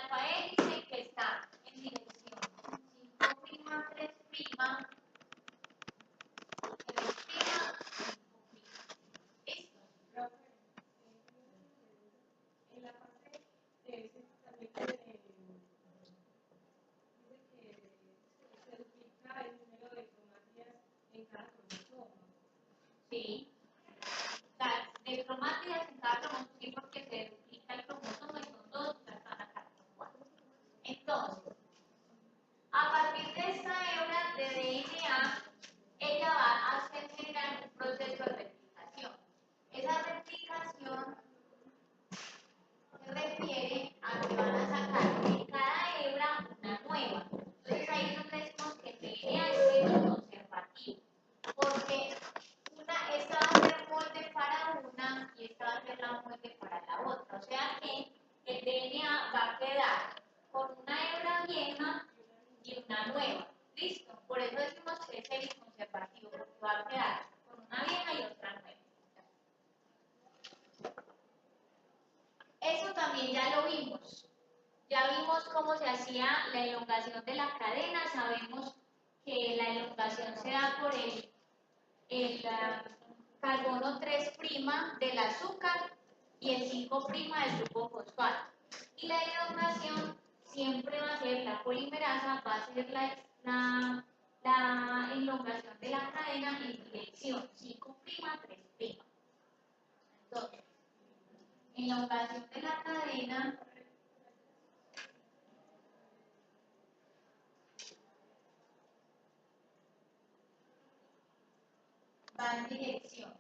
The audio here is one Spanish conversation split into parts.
alfa hélice que está en dirección 5', 3', 3', 5'. ¿Listo? En la parte de ese también dice que se duplica el número de cromátidas en cada cromosoma. Sí. De cromátidas en cada cromosoma, sí, porque se duplica el cromosoma y son dos, las van a sacar 4. Entonces, a partir de esta hebra de DNA, ella va a hacer generar un proceso de replicación. Esa replicación se refiere a que van a sacar de cada hebra una nueva. Entonces ahí es donde decimos que el DNA es conservativo, porque esta va a ser molde para una y esta va a ser la molde para la otra. O sea que el DNA va a quedar con una hebra vieja y una nueva. ¿Listo? Por eso decimos que es el conservativo, porque va a quedar con una vieja y otra nueva. Eso también ya lo vimos. Ya vimos cómo se hacía la elongación de la cadena. Sabemos que la elongación se da por el carbono 3' del azúcar y el 5' del grupo fosfato. Y la elongación siempre va a ser, la polimerasa va a ser la elongación de la cadena en dirección 5', 3'. Entonces, elongación de la cadena va en dirección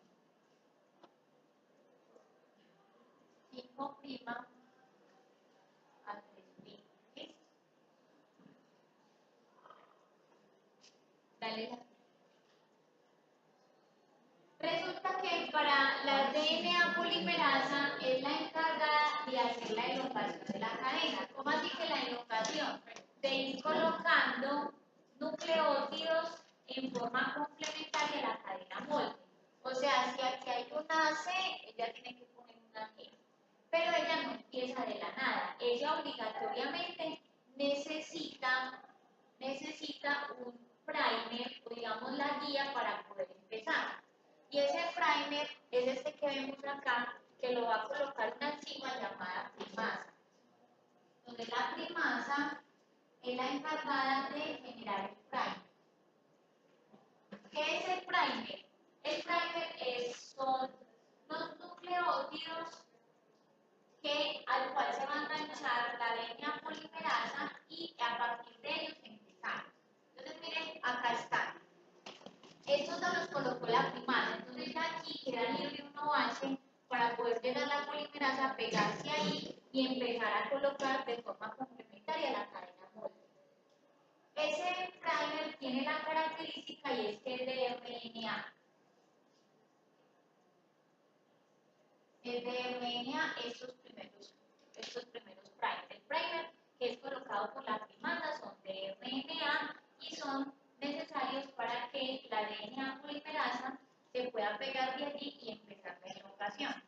5' a 3'. ¿Listo? Dale la. Resulta que para la DNA polimerasa es la encargada de hacer la elongación de la cadena. ¿Cómo así que la elongación? De ir colocando nucleótidos en forma complementaria a la cadena molde. O sea, si aquí hay una C, ella tiene que poner una G. Pero ella no empieza de la nada. Ella obligatoriamente necesita un primer, o digamos la guía para poder empezar. Y ese primer es este que vemos acá, que lo va a colocar una enzima llamada primasa. Entonces la primasa es la encargada de generar el primer. ¿Qué es el primer? El primer son los nucleótidos al cual se va a enganchar la DNA polimerasa y a partir de ellos empezar. Entonces miren, acá están. Estos no los colocó la primasa, entonces ya aquí queda libre un OH para poder llegar la polimerasa, pegarse ahí y empezar a colocar de forma complementaria la cadena molde. Ese primer tiene la característica y es que es de RNA. Es de RNA estos primeros primers. El primer que es colocado por la primasa son de RNA y son necesarios para que la DNA polimerasa se pueda pegar de allí y empezar la elongación.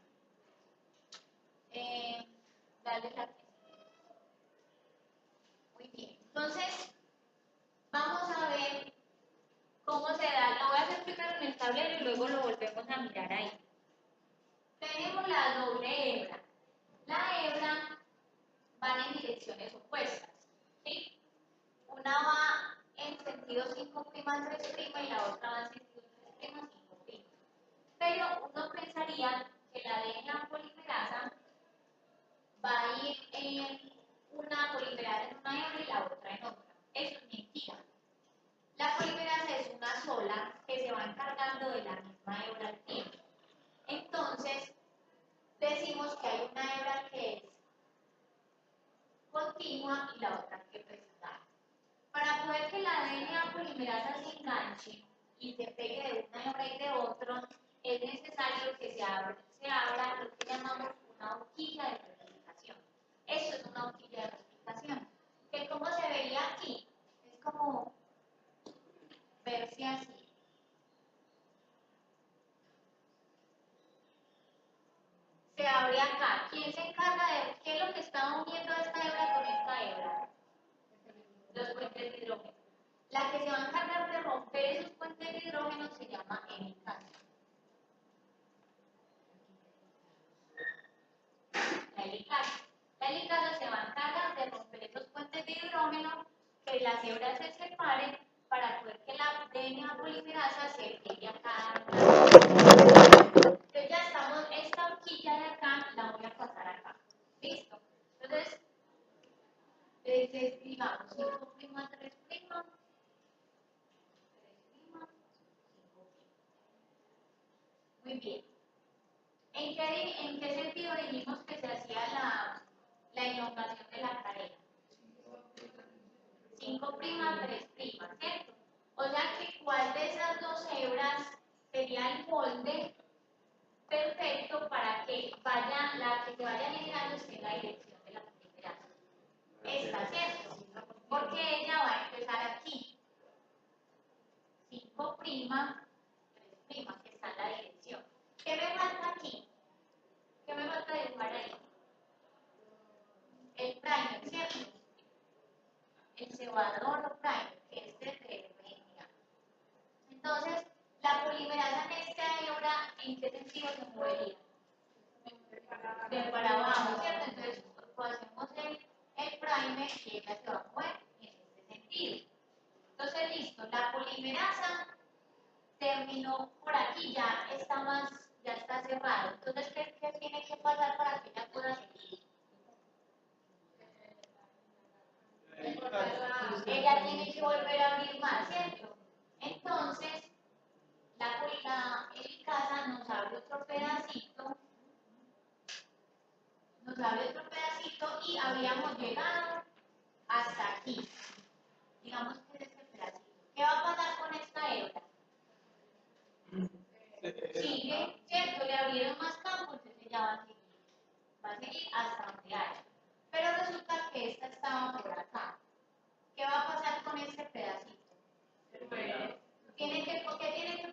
Dale la. Muy bien. Entonces, vamos a ver cómo se da. Lo voy a explicar en el tablero y luego lo volvemos a mirar ahí. Tenemos la doble hebra. La hebra van en direcciones opuestas. ¿Sí? Una va en sentido 5', 3' y la otra va en sentido 3', 5'. Pero uno pensaría que la DNA polimerasa va a ir en una polimerasa en una hebra y la otra en otra. Eso es mentira. La polimerasa es una sola que se va encargando de la misma hebra al tiempo. Entonces, decimos que hay una hebra que es continua y la otra que residual. Para poder que la DNA polimerasa se enganche y se pegue de una hebra y de otro, es necesario que se abra lo que llamamos una horquilla de replicación. Eso es una horquilla de replicación. Que como se vería aquí, es como verse así. Se abre acá. ¿Quién se encarga de qué es lo que está uniendo a esta hebra con esta que se va a encargar de romper esos puentes de hidrógeno se llama helicasa. La helicasa se va a encargar de romper esos puentes de hidrógeno, que las hebras se separen para poder que la DNA polimerasa se pegue acá. Entonces ya estamos, esta horquilla de acá la voy a pasar acá. ¿Listo? Entonces, escribamos 5', 3', 3', 5'. Muy bien. ¿En qué sentido dijimos que se hacía la elongación de la cadena? 5', 3', ¿cierto? O sea que cuál de esas dos hebras sería el molde perfecto para que la que se vaya generando esté en la dirección de la polimerasa. Esta, ¿cierto? Porque ella va a empezar aquí. 5', 3', que está en la dirección. ¿Qué me falta aquí? ¿Qué me falta dibujar ahí? El primer, ¿cierto? El cebador o primer, que es de RNA. Entonces, la polimerasa en esta hebra, ¿en qué sentido se movería? De para abajo, ¿cierto? Entonces, cuando hacemos el primer, ella se va a mover en este sentido. Entonces, listo, la polimerasa terminó por aquí, ya está cerrado. Entonces, ¿qué tiene que pasar para que ella pueda seguir? Ella tiene que volver a abrir más, ¿cierto? Entonces, la helicasa nos abre otro pedacito, y habíamos llegado hasta aquí. Digamos que es este pedacito. ¿Qué va a pasar con esta hebra? Sigue, ¿cierto? Le abrieron más campo, entonces ya va a seguir. Va a seguir hasta donde haya. Pero resulta que esta estaba por acá. ¿Qué va a pasar con este pedacito? ¿Qué tiene que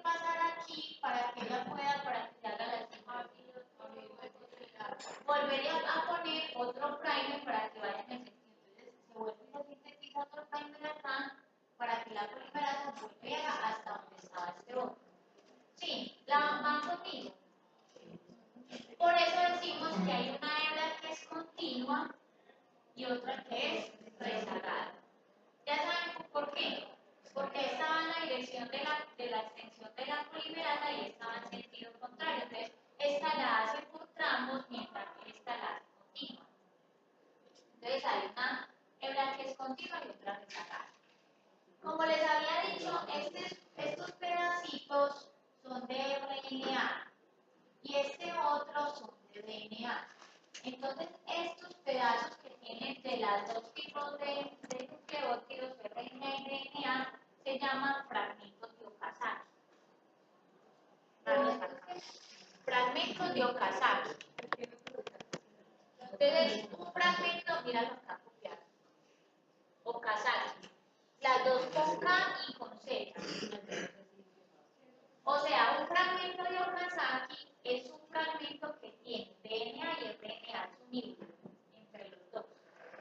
pasar aquí para que ella pueda, para que se haga la cima? Volvería a poner otro primer para que vaya en el sentido. Entonces se vuelve a sintetizar otro primer acá para que la polimerasa vuelva hasta donde estaba este otro. Sí, la van conmigo. Por eso decimos que hay una hebra que es continua y otra que es rezagada. ¿Ya saben por qué? Porque esta va en la dirección de la extensión de la polimerasa y esta va en sentido contrario. Entonces, esta la hace por tramos mientras que esta la hace continua. Entonces, hay una hebra que es continua y otra rezagada. Como les había dicho, estos pedacitos son de RNA y este otro son de DNA. Entonces, estos pedazos que tienen de los dos tipos de nucleótidos, RNA y DNA, se llaman fragmentos de Okazaki. Fragmentos de Okazaki. Entonces, un fragmento, míralo acá, copiado. Okazaki. Las dos con K y con Z. O sea, un fragmento de Okazaki es un fragmento que tiene DNA y RNA unidos entre los dos.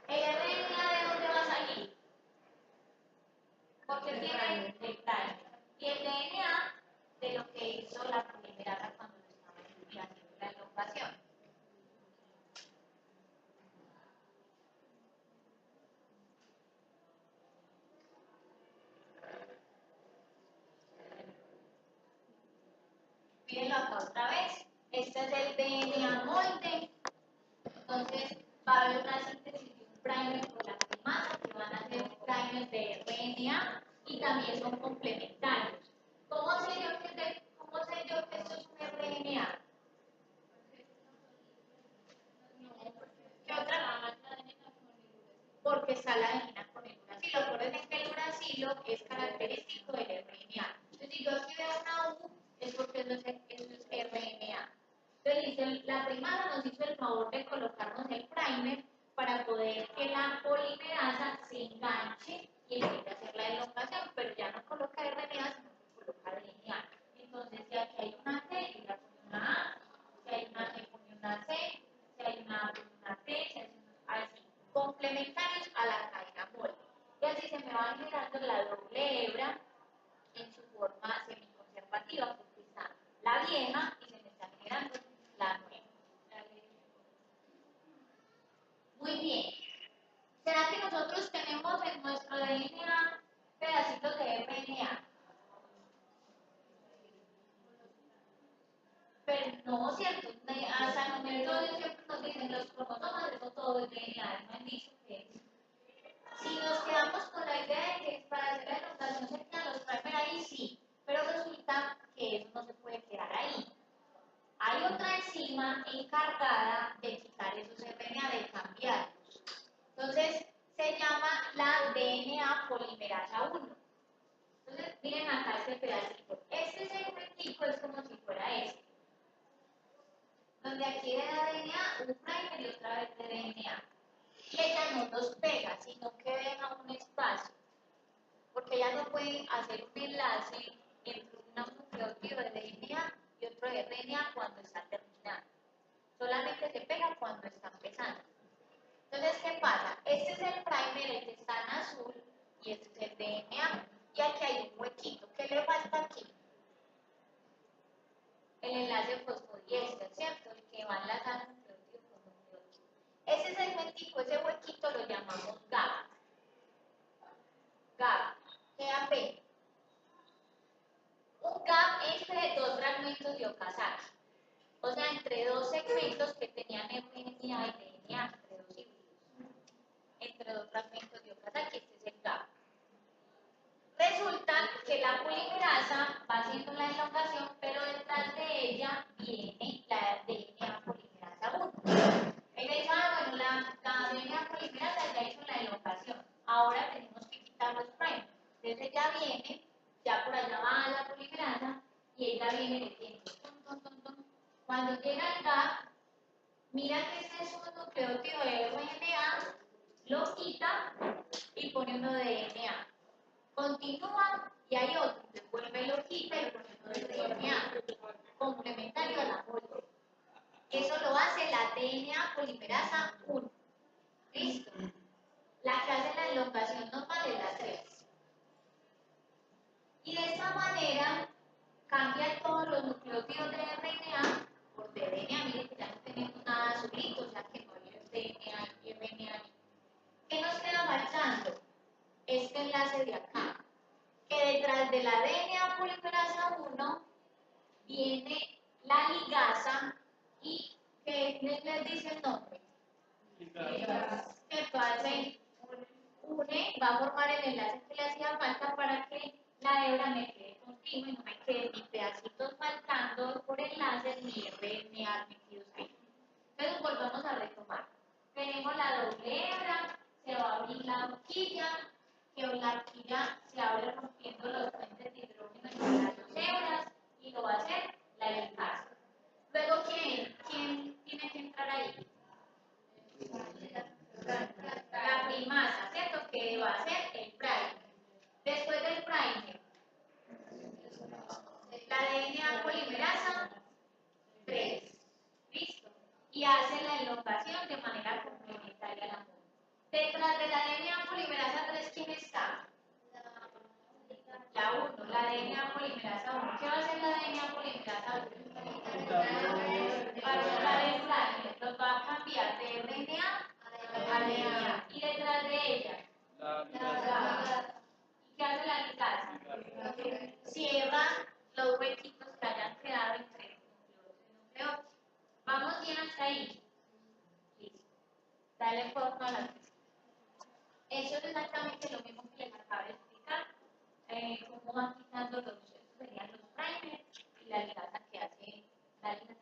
¿El RNA de dónde va a salir? Porque tiene el primer. Y el DNA de lo que hizo la polimerasa cuando estaba haciendo la elongación. Mírenlo acá otra vez. Este es el DNA molde. Entonces va a haber una síntesis de un primer por la primasa que van a ser primers de RNA y también son complementarios. ¿Cómo sé yo que esto es un RNA? ¿Qué otra? Porque está la adenina con el uracilo. Recuerden que el uracilo es característico del RNA. Entonces, si yo aquí veo una U, es porque eso es RNA. Entonces, la primasa nos hizo el favor de colocarnos el primer para poder que la polimerasa se enganche y empiece a hacer la elongación, pero ya no coloca RNA, sino que coloca DNA. Entonces, si aquí hay una T, yo la pongo una A, si hay una T, pone una C, si hay una A, pone una T, si hay una así, complementarios a la cadena molde. Y así se me va generando la doble hebra vieja y se me está generando la nueva. Muy bien. ¿Será que nosotros tenemos en nuestro DNA pedacitos de RNA? Pero no, ¿cierto? Hasta el momento siempre nos dicen los cromosomas, eso todo es DNA, no han dicho que si nos quedamos con la idea de que para hacer la elongación se quedan los primer ahí, sí, pero resulta que eso no se puede quedar ahí. Hay otra enzima encargada de quitar esos RNA, de cambiarlos. Entonces, se llama la DNA polimerasa 1. Entonces, miren acá este pedacito. Este segmentico es como si fuera este. Donde aquí de la DNA, un primer y otra vez de DNA. Y ella no los pega, sino que deja un espacio. Porque ella no puede hacer un enlace entre un nucleótido de DNA y otro de RNA cuando está terminando. Solamente se pega cuando está empezando. Entonces, ¿qué pasa? Este es el primer, el que está en azul, y este es el DNA. Y aquí hay un huequito. ¿Qué le falta aquí? El enlace fosfodiéster, ¿cierto? El que va a enlazar nucleótido con nucleótido. Ese segmentico, ese huequito lo llamamos gap. Gap. GAP. Un gap entre dos fragmentos de Okazaki. O sea, entre dos segmentos que tenían RNA y DNA, entre dos híbridos. Entre dos fragmentos de Okazaki, este es el gap. Resulta que la polimerasa va haciendo la elongación, pero detrás de ella viene la DNA polimerasa 1. Ella dice, bueno, la DNA polimerasa ya hizo la elongación. Ahora tenemos que quitar los primers. Entonces ella viene, ya por allá va la polimerasa, y ella viene metiendo. Cuando llega el gap, mira que este es un nucleótido de RNA, lo quita y pone uno de DNA. Continúa y hay otro, vuelve lo quita y pone uno de DNA, complementario a la poli. Eso lo hace la DNA polimerasa 1. ¿Listo? La que hace la elongación normal es la 3. Y de esta manera cambia todos los nucleótidos de RNA por DNA. Miren que ya no tenemos nada azulito, o sea que no hay DNA y RNA. ¿Qué nos queda faltando? Este enlace de acá. Que detrás de la DNA polimerasa 1 viene la ligasa y que les dice el nombre. Que hace une, va a formar el enlace que le hacía falta para que la hebra me quede continua y no me quede ni pedacitos faltando por enlaces ni RNA metidos ahí. Entonces volvamos a retomar. Tenemos la doble hebra, se va a abrir la horquilla, que la horquilla se abre rompiendo los puentes de hidrógeno entre las dos hebras y lo va a hacer la ligasa. Luego, ¿quién tiene que entrar ahí? La primasa, ¿cierto? Que va a ser el primer. Después del primer, la DNA polimerasa 3. ¿Listo? Y hace la elongación de manera complementaria a la 1. Detrás de la DNA polimerasa 3, ¿quién está? La 1, la DNA polimerasa 1. ¿Qué va a hacer la DNA polimerasa 1? Va a quitar el primer, los va a cambiar de RNA a DNA. Y detrás de ella, ¿y qué hace la ligasa? Cierra los huequitos que hayan quedado entre núcleos y núcleos. ¿Vamos bien hasta ahí? Listo. Dale forma a la física. Eso es exactamente lo mismo que les acabo de explicar. Cómo van quitando estos serían los primers y la ligasa que hace la ligasa.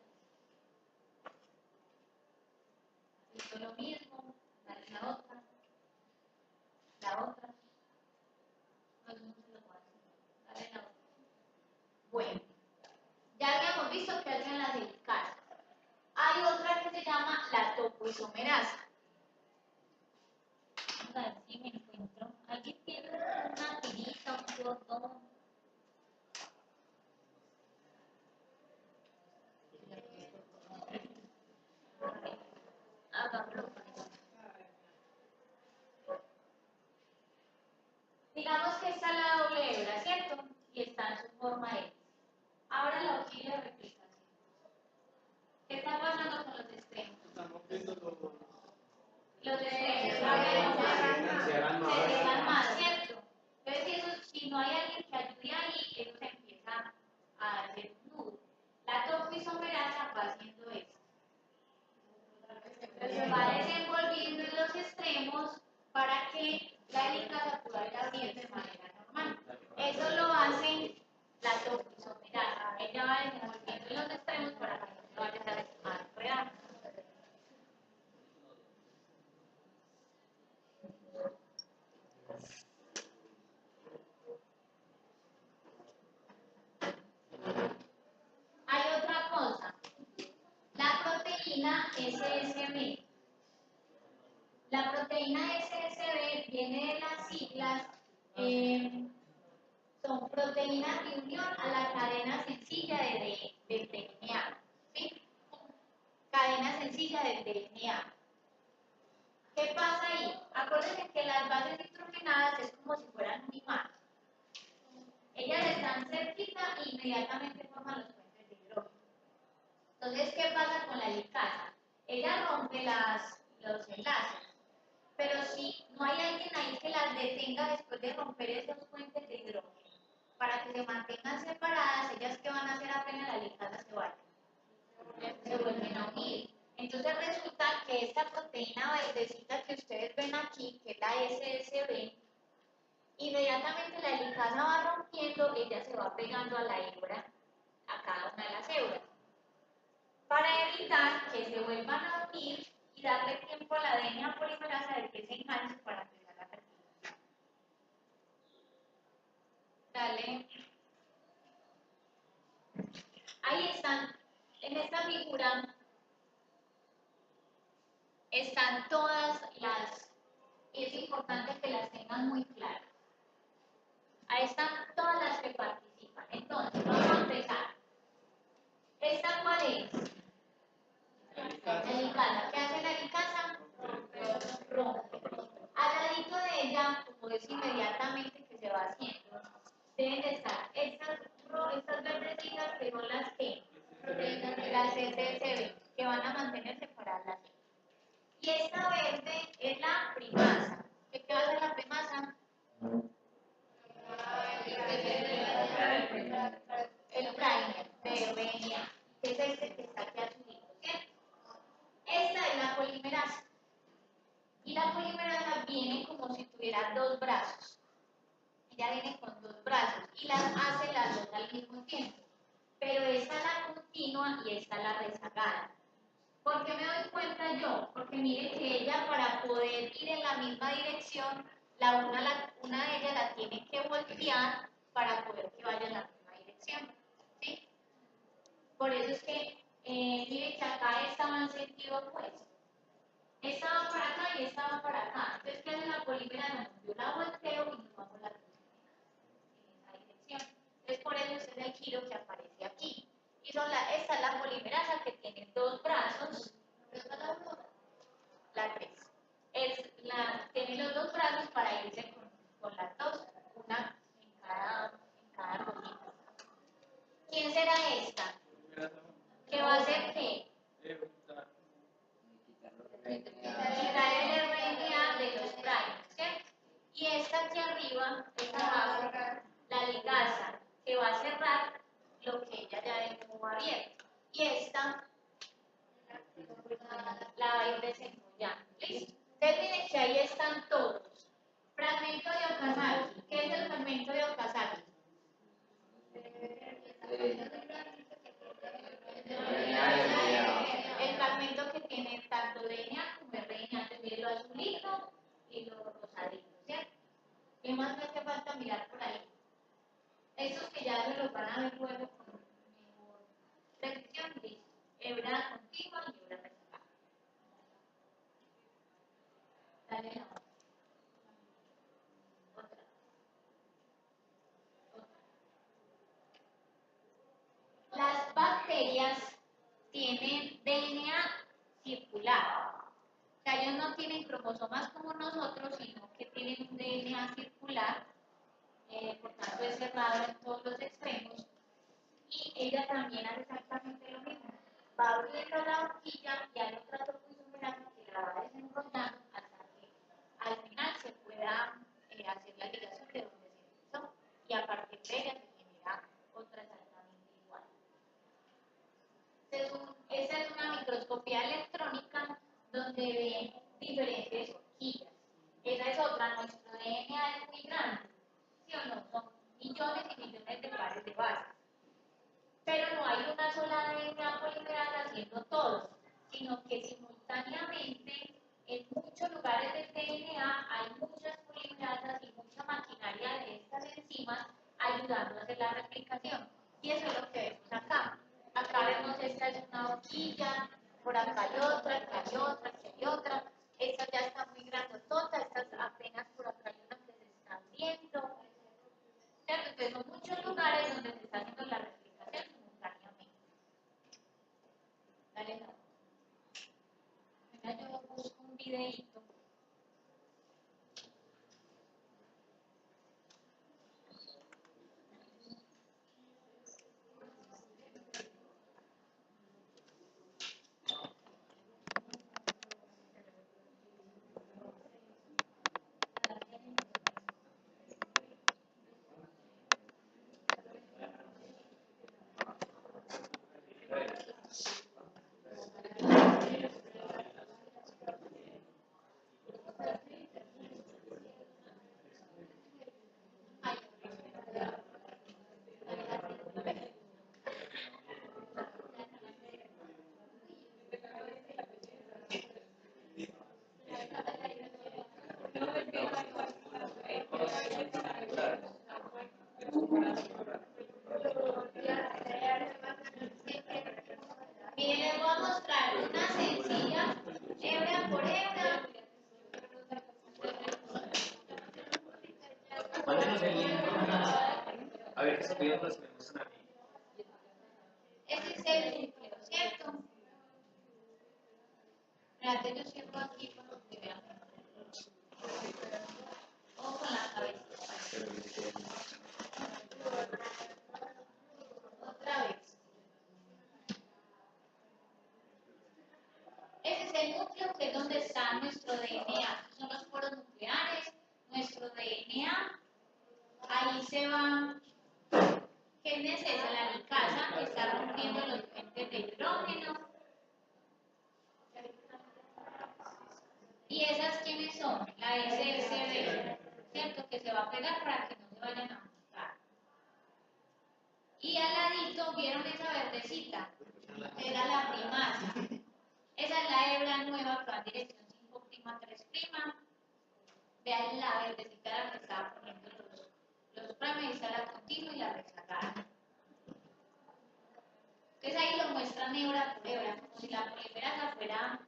Esto es lo mismo, la otra. No, eso no se lo puedo hacer. Dale la otra. Bueno, ya habíamos visto que hacen las helicasas. Hay otra que se llama la topoisomerasa. Vamos a ver si me encuentro. ¿Alguien tiene una tirita, un cordón? Hagámoslo. Digamos que esta es la doble hebra, ¿cierto? Y está en su forma X. Ahora la horquilla de replicación. va haciendo esto. Se va desenvolviendo en los extremos para que la helicasa pueda ir abriendo de manera normal. Eso lo hace la toxisomerasa. Ella va desenvolviendo en los extremos para que no se vaya a enredar. Hay otra cosa, la proteína SSB. La proteína SSB viene de las siglas, son proteínas de unión a la cadena sencilla del DNA. ¿Sí? Cadena sencilla del DNA. ¿Qué pasa ahí? Acuérdense que las bases nitrogenadas es como si fueran un imán. Ellas están cerquita e inmediatamente forman los puentes de hidrógeno. Entonces, ¿qué pasa con la helicasa? Ella rompe los enlaces, pero si no hay alguien ahí que las detenga después de romper esos puentes de hidrógeno, para que se mantengan separadas, ellas que van a hacer apenas la helicasa se vayan, se vuelven a unir. Entonces resulta que esta proteína verdecita que ustedes ven aquí, que es la SSB, inmediatamente la helicasa va rompiendo, ella se va pegando a la hebra, a cada una de las hebras, para evitar que se vuelvan a unir y darle tiempo a la DNA polimerasa de que se enganche para empezar la fertilización. Dale. Ahí están, en esta figura están todas las, y es importante que las tengan muy claras. Ahí están todas las que participan. Entonces, vamos a empezar. ¿Esta cuál es? La helicasa. ¿Qué hace la helicasa? Rompe. Al ladito de ella, como es inmediatamente que se va haciendo, deben de estar estas verdecitas que son las que, las SSB, que van a mantener separadas las. Y esta verde es la primasa. ¿Qué va a hacer la primasa? El primer de RNA, que es este que está aquí azulito, ¿cierto? Esta es la polimerasa. Y la polimerasa viene como si tuviera dos brazos. Ella viene con dos brazos y las hace las dos al mismo tiempo. Pero esta es la continua y esta es la rezagada. ¿Por qué me doy cuenta yo? Porque mire que ella, para poder ir en la misma dirección, una de ellas la tiene que voltear para poder que vaya en la misma dirección. ¿Sí? Por eso es que, mire que acá esta va en sentido opuesto. Esta va para acá y esta va para acá. Entonces, ¿qué hace la polimerasa? Yo la volteo y nos vamos a la en esa dirección. Entonces, por eso ese es el giro que aparece aquí. Y esta es la polimerasa que tiene dos brazos. La 3. Tiene los dos brazos para irse con las dos, una en cada rodilla. ¿Quién será esta? ¿Qué va a hacer qué? Quitar el RNA de los primers, ¿cierto? Y esta aquí arriba, esta abajo, la ligasa, que va a cerrar lo que ella ya dejó abierto. Y esta la va a ir desenrollando. ¿Listo? Entonces miren que ahí están todos. Fragmento de Okazaki. ¿Qué es el fragmento de Okazaki? El fragmento que tiene tanto DNA como RNA, también lo azulito y lo rosadito, ¿cierto? ¿Qué más me hace falta mirar por ahí? Esos que ya se los van a ver luego con mejor precisión, listo. Hebra continua y hebra rezagada. Dale la otra. Las bacterias tienen DNA circular. O sea, ellos no tienen cromosomas como nosotros, sino que tienen un DNA circular, por tanto es cerrado en todos los extremos. Y ella también hace exactamente lo mismo. Va abriendo la horquilla y hay otra toxisomerasa que la va desenrollando hasta que al final se pueda hacer la ligación de donde se empezó. Y a partir de ella se genera otra exactamente igual. Según donde ven diferentes horquillas. Esa es otra, nuestro DNA es muy grande, ¿sí o no? Son millones y millones de pares de bases. Pero no hay una sola DNA polimerasa haciendo todo, sino que simultáneamente en muchos lugares del DNA hay muchas polimerasas y mucha maquinaria de estas enzimas ayudando a hacer la replicación. Y eso es lo que vemos acá. Acá vemos esta es una horquilla, por acá hay otra, acá hay otra, aquí hay otra. Esta ya está muy grandotota, estas apenas por acá hay una que se está abriendo. ¿Cierto? Entonces son muchos lugares donde se está haciendo la replicación simultáneamente. Dale, no. Venga, yo busco un videíto. Miren, les voy a mostrar una sencilla, hebra por hebra. Mándenos el link. A ver qué se pide los que me gustan a mí. Ese es el núcleo, ¿cierto? Espérate, yo cierro aquí para que vean. O con la cabeza. Otra vez. Ese es el núcleo que es donde está nuestro DNA. Son los poros nucleares, nuestro DNA. Ahí se van. ¿Qué es eso? La glicasa que está rompiendo los puentes de hidrógeno. ¿Y esas quiénes son? La SSB, ¿cierto? Que se va a pegar para que no se vayan a juntar. Y al ladito, ¿vieron esa verdecita? Era la primasa. Esa es la hebra nueva que va en dirección 5', 3'. Vean la verdecita la que estaba poniendo los primes, la continua y la rezagada. Entonces ahí lo muestran hebra por hebra, como si la polimerasa fuera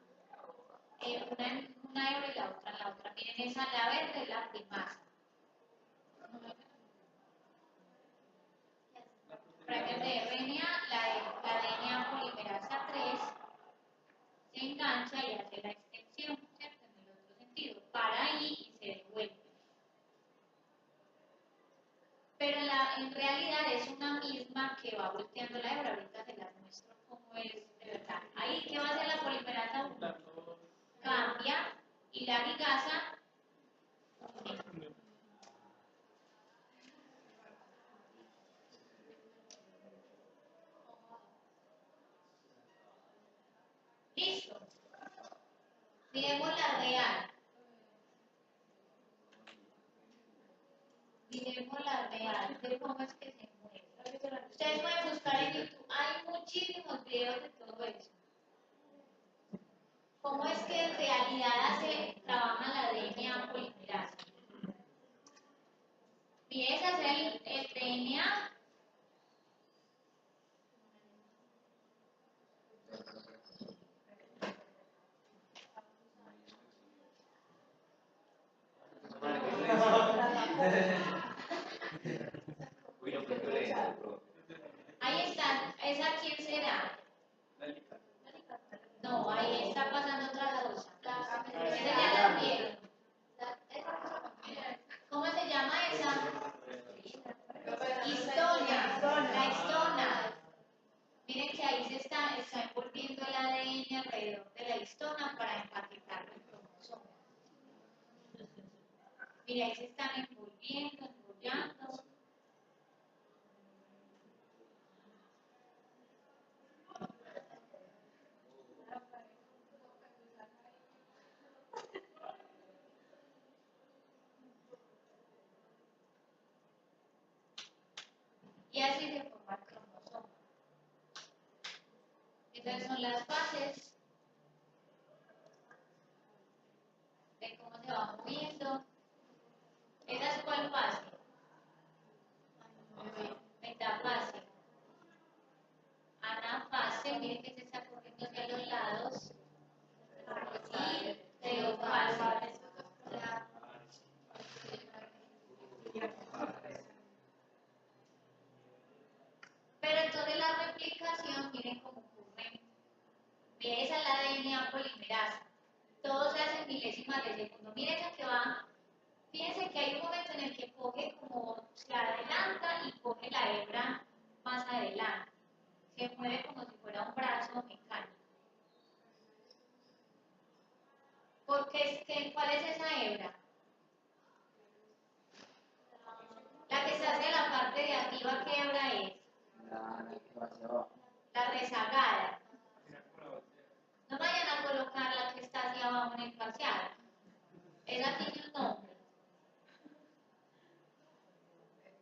una hebra y la otra en la otra. Miren, esa la verde es la primasa. Primer de RNA, la DNA polimerasa 3 se engancha y hace la extensión, ¿cierto? En el otro sentido, para ahí y se devuelve. Pero en realidad es una misma que va volteando la hebra. Ahorita se las muestro cómo es de verdad. Ahí, ¿qué va a hacer la polimerasa 1? Cambia y la ligasa listo. Miremos la real. Miremos la real de cómo es que se mueve. Ustedes pueden buscar en YouTube. Hay muchísimos videos de todo eso. ¿Cómo es que en realidad trabaja la DNA polimerasa? Mire, ese es el DNA. Uy, no creo que le Ahí está. ¿Esa quién será? No, ahí está pasando otra cosa. Esa ya la vieron. ¿Cómo se llama esa? Histona. La histona. Miren que ahí se está envolviendo el ADN alrededor de la histona para empaquetar el cromosoma. Mira, ahí se están envolviendo, enrollando. Entonces son las fases de cómo se va moviendo. ¿Esa es cuál fase? Metafase. Anafase, miren que se está corriendo hacia los lados. Y teofase. Pero entonces la replicación, miren cómo ocurre. Miren, esa es la DNA polimerasa. Todo se hace en milésimas de segundo. Miren a que va. Fíjense que hay un momento en el que coge como se adelanta y coge la hebra más adelante. Se mueve como si fuera un brazo mecánico. Porque ¿cuál es esa hebra? La que está hacia la parte de arriba, ¿qué hebra es? La rezagada. No vayan a colocar la que está hacia abajo en el parcial. Esa tiene un nombre.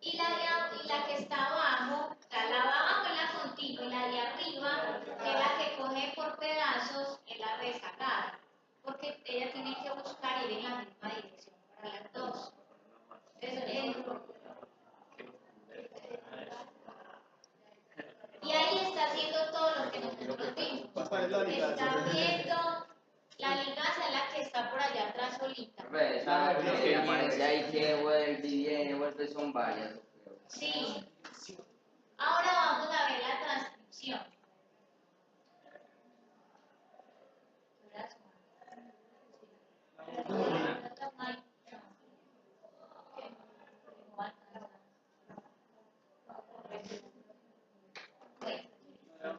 Y la que está abajo, la de abajo es la continua y la de arriba, que es la que coge por pedazos, es la rezagada. Porque ella tiene que buscar ir en la misma dirección para las dos. Y ahí está haciendo todo lo que nosotros vimos. Está viendo la ligaza, es la que está por allá atrás solita. Esa que aparece ahí que vuelve y viene, vuelve, son varias. Sí. Ahora vamos a ver la transcripción.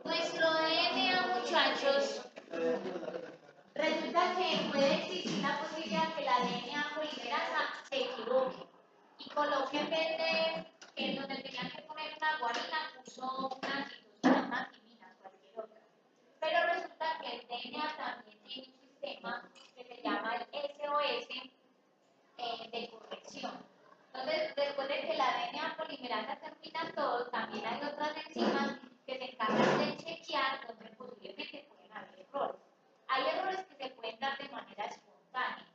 Nuestro DNA, muchachos, resulta que puede existir la posibilidad que la DNA polimerasa se equivoque y coloque en vez de en donde tenían que poner una guanina, puso una citosina, una timina, cualquier otra. Pero resulta que el DNA también tiene un sistema que se llama el SOS de corrección. Entonces, después de que la DNA polimerasa termina todo, también hay otras enzimas que se encargan de chequear donde posiblemente pueden haber errores. Hay errores que se pueden dar de manera espontánea,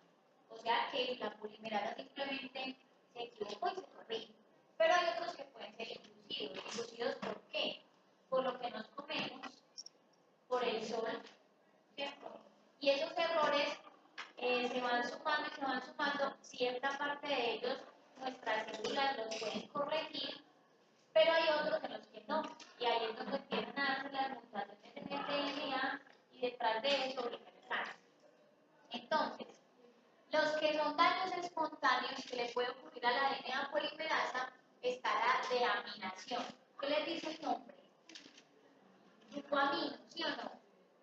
o sea que la polimerasa simplemente se equivocó y se corrige. Pero hay otros que pueden ser inducidos. ¿Inducidos por qué? Por lo que nos comemos, por el sol, ¿cierto? Y esos errores se van sumando, cierta parte de ellos nuestras células los pueden corregir, pero hay otros en los que no, y ahí es donde empiezan a darse las mutaciones en el DNA y detrás de eso viene el cáncer. Entonces, los que son daños espontáneos que le puede ocurrir a la DNA polimerasa está la deaminación. ¿Qué les dice el nombre? Grupoamino, ¿sí o no?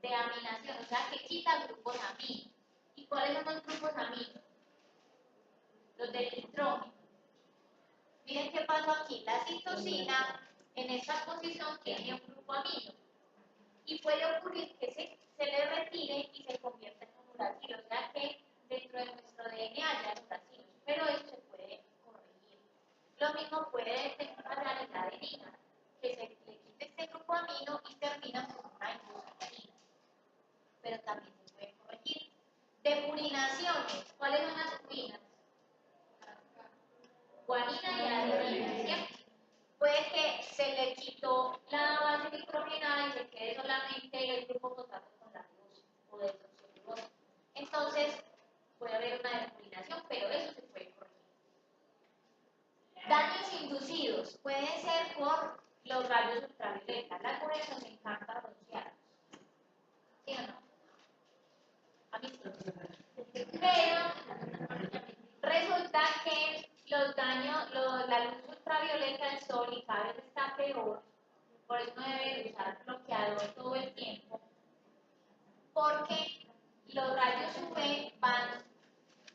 Deaminación, o sea que quita grupos amino. ¿Y cuáles son los grupos amino? Los del nitrógeno. Miren qué pasó aquí. La citosina en esta posición tiene un grupo amino. Y puede ocurrir que se le retire y se convierta en un uracilo. O sea que dentro de nuestro DNA hay uracilos. Pero eso se puede corregir. Lo mismo puede pasar en la adenina, que se le quite este grupo amino y termina con una isosanina. Pero también se puede corregir. Depurinaciones. ¿Cuáles son las purinas? Guanina y adenina, ¿cierto? Puede que se le quitó la base nitrogenada y se quede solamente el grupo total con la luz o desoxigenación. Entonces, puede haber una depurinación, pero eso se puede corregir. Daños inducidos pueden ser por los rayos ultravioletas. Las mujeres nos encanta broncearnos. ¿Sí o no? A mí sí. Pero resulta que los daños, la luz ultravioleta del sol y cada vez está peor, por eso no debe usar bloqueador todo el tiempo, porque los rayos UV van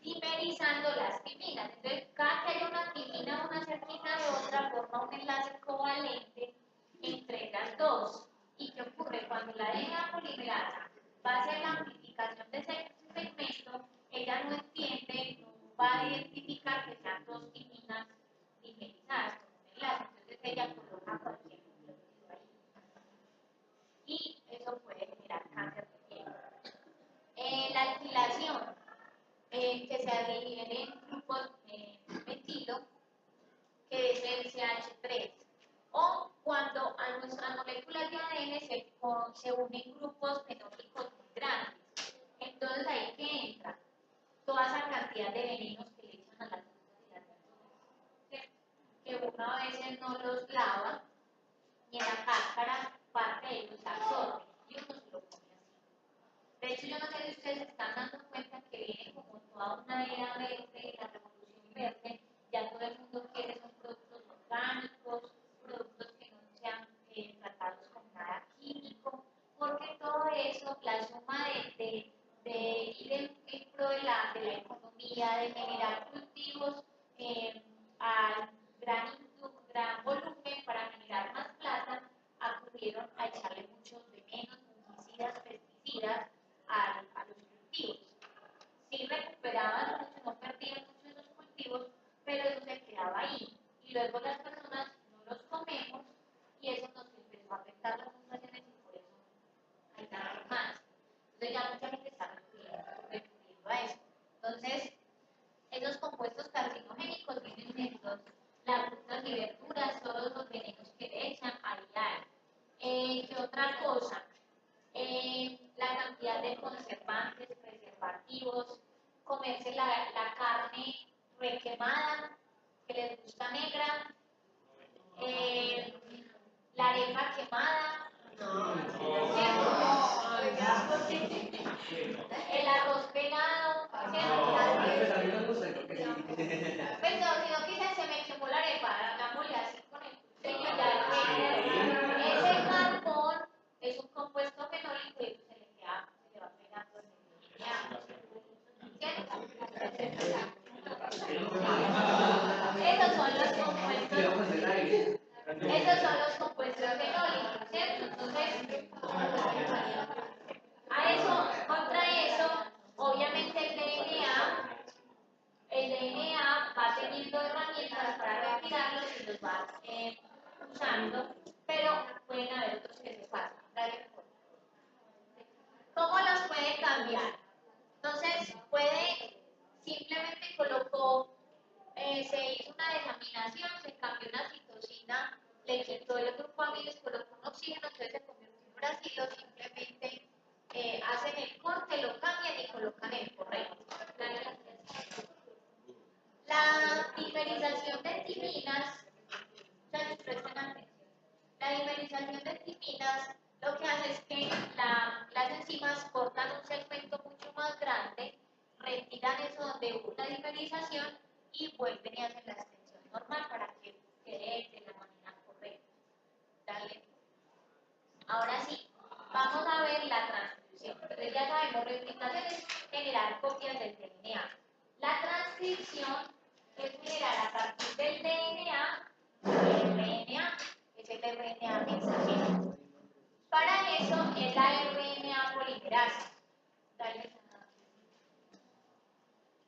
dimerizando las timinas. Entonces, cada que haya una timina una cerquita de otra, forma un enlace covalente entre las dos. ¿Y qué ocurre? Cuando la DNA polimerasa va a hacer la amplificación de ese segmento, ella no entiende, no va a identificar que sean dos timinas dimerizadas con un enlace. Entonces, ella coloca cualquier nucleótido ahí. Y eso puede se dividen en grupos metilo, que es el CH3. O cuando a nuestras moléculas de ADN se unen grupos fenólicos muy grandes. Entonces ahí que entra toda esa cantidad de venenos que le echan a las frutas y las verduras, que uno a veces no los lava y en la cáscara parte de ellos se absorbe y uno se lo come así. De hecho, yo no sé si ustedes se están dando cuenta que viene como toda una era verde, la revolución verde, ya todo el mundo quiere son productos orgánicos, productos que no sean tratados con nada químico, porque todo eso, la suma de ir en pro de la economía, de generar cultivos a gran volumen para generar más plata, acudieron a echarle muchos venenos, fungicidas, pesticidas a los cultivos. Sí recuperaban mucho, no perdían mucho esos cultivos, pero eso se quedaba ahí. Y luego las personas no los comemos y eso nos empezó a afectar las funciones y por eso hay tanto más. Entonces ya mucha gente está recurriendo a eso. Entonces, esos compuestos carcinogénicos vienen en las frutas y verduras, todos los venenos que le echan, ahí hay. ¿Qué otra cosa? La cantidad de conservantes, preservativos, comerse la carne requemada, que les gusta negra, la arepa quemada, el arroz pegado, pues no, si no quizás se me quemó la arepa, hagámosle así con el cuchillo, ya ese carbón es un compuesto fenólico y eso se le va pegando en el esos son los compuestos fenólicos, ¿cierto? Entonces, contra eso, obviamente el DNA va teniendo herramientas para retirarlos y los va usando, pero pueden haber otros que se pasan. Dale. ¿Cómo los puede cambiar? Entonces, simplemente colocó, se hizo una desaminación, se cambió una citosina, le quitó el grupo amilo, colocó un oxígeno, entonces se convirtió en uracilo, simplemente hacen el corte, lo cambian y colocan el correcto. La dimerización de timinas, la dimerización de timinas lo que hace es que las enzimas cortan un segmento mucho más grande, retiran eso donde hubo una dimerización y vuelven y hacen la extensión normal para que quede de la manera correcta. Dale. Ahora sí, vamos a ver la transcripción. Entonces ya sabemos, replicación es generar copias del DNA. La transcripción es generar a partir del DNA el RNA, que es el RNA mensajero. Para eso es la RNA polimerasa.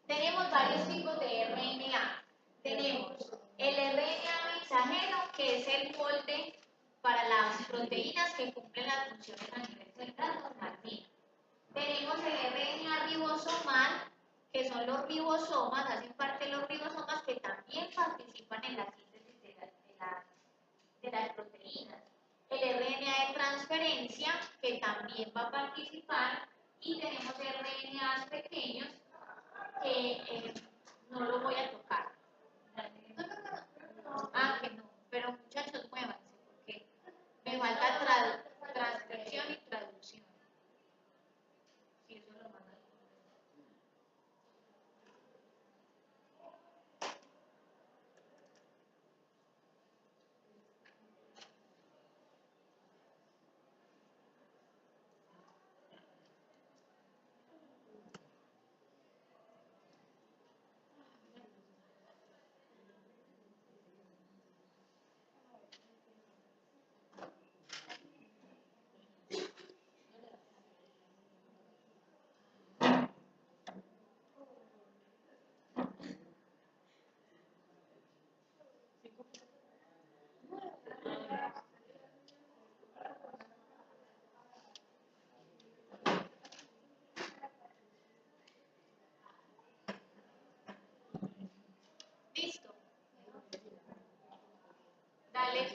Tenemos varios tipos de RNA. Tenemos el RNA mensajero, que es el molde para las proteínas que cumplen las funciones a nivel central normal. Tenemos el RNA ribosomal, que son los ribosomas, hacen parte de los ribosomas que también participan en la síntesis de las proteínas. El RNA de transferencia, que también va a participar, y tenemos RNAs pequeños que no lo voy a tocar. Ah, que no, pero muchachos, muévanse, porque me falta transcripción y traducción. Sí, eso lo mando.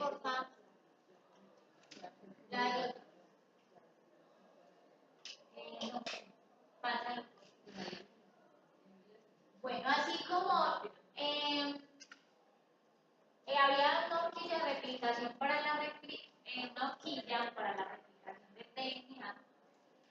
porfa. La del otro. No, pásalo. Bueno, así como había una horquilla de replicación para la una horquilla para la replicación del DNA,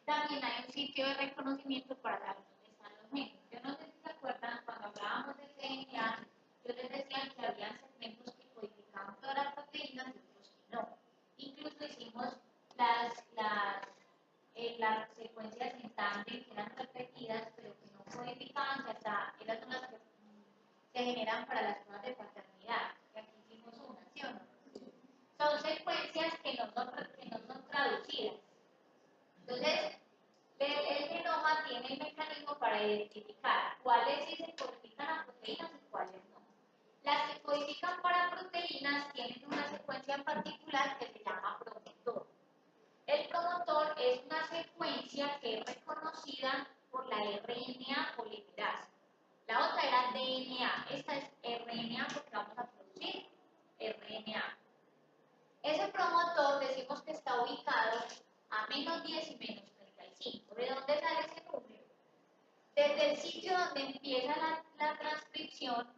también hay un sitio de reconocimiento para saber dónde están los genes. Yo no sé si se acuerdan cuando hablábamos del DNA, yo les decía que había segmentos que codificaban todas las proteínas y otros que no. Incluso hicimos las secuencias en tándem que eran repetidas, pero que no codificaban, que hasta esas son las que se generan para las pruebas de paternidad. Y aquí hicimos una, ¿sí o no? Son secuencias que no son traducidas. Entonces, el genoma tiene el mecanismo para identificar cuáles sí se codifican a proteínas y cuáles no. Las que codifican para proteínas tienen una secuencia en particular que se llama promotor. El promotor es una secuencia que es reconocida por la RNA polimerasa. La otra era DNA, esta es RNA porque vamos a producir RNA. Ese promotor decimos que está ubicado a menos 10 y menos 35. ¿De dónde sale ese número? Desde el sitio donde empieza la transcripción,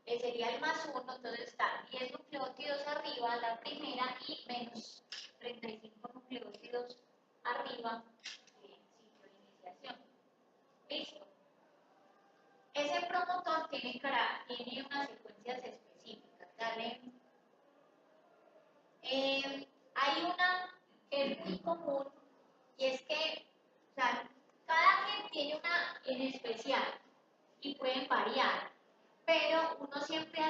que sería el más 1, entonces está 10 nucleótidos arriba, la primera, y menos 35 nucleótidos arriba, el sitio de iniciación. ¿Listo? Ese promotor tiene unas secuencias específicas. Dale. Hay una que es muy común y es que, o sea, cada gen tiene una en especial y pueden variar, pero uno siempre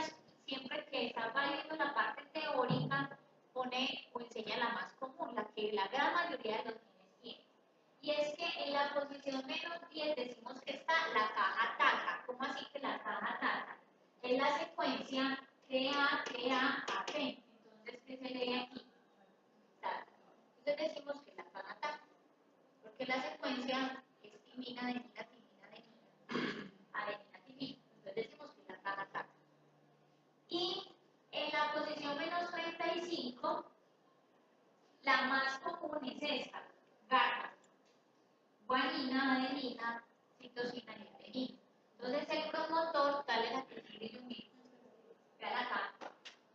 que está valiendo la parte teórica pone o enseña la más común, la que la gran mayoría de los genes tienen. Y es que en la posición menos 10 decimos que está la caja TACA. ¿Cómo así que la caja TACA? Es la secuencia CA-AP. Entonces, ¿qué se lee aquí? TACA. Entonces decimos que la caja TACA. Porque la secuencia es timina, adenina, timina, adenina, timina. Entonces decimos que la caja TACA. Y en la posición menos 35, la más común es esta, GATA. Guanina, adenina, citosina y adenina. Entonces el promotor, dale la que sigue yo mismo, vean acá.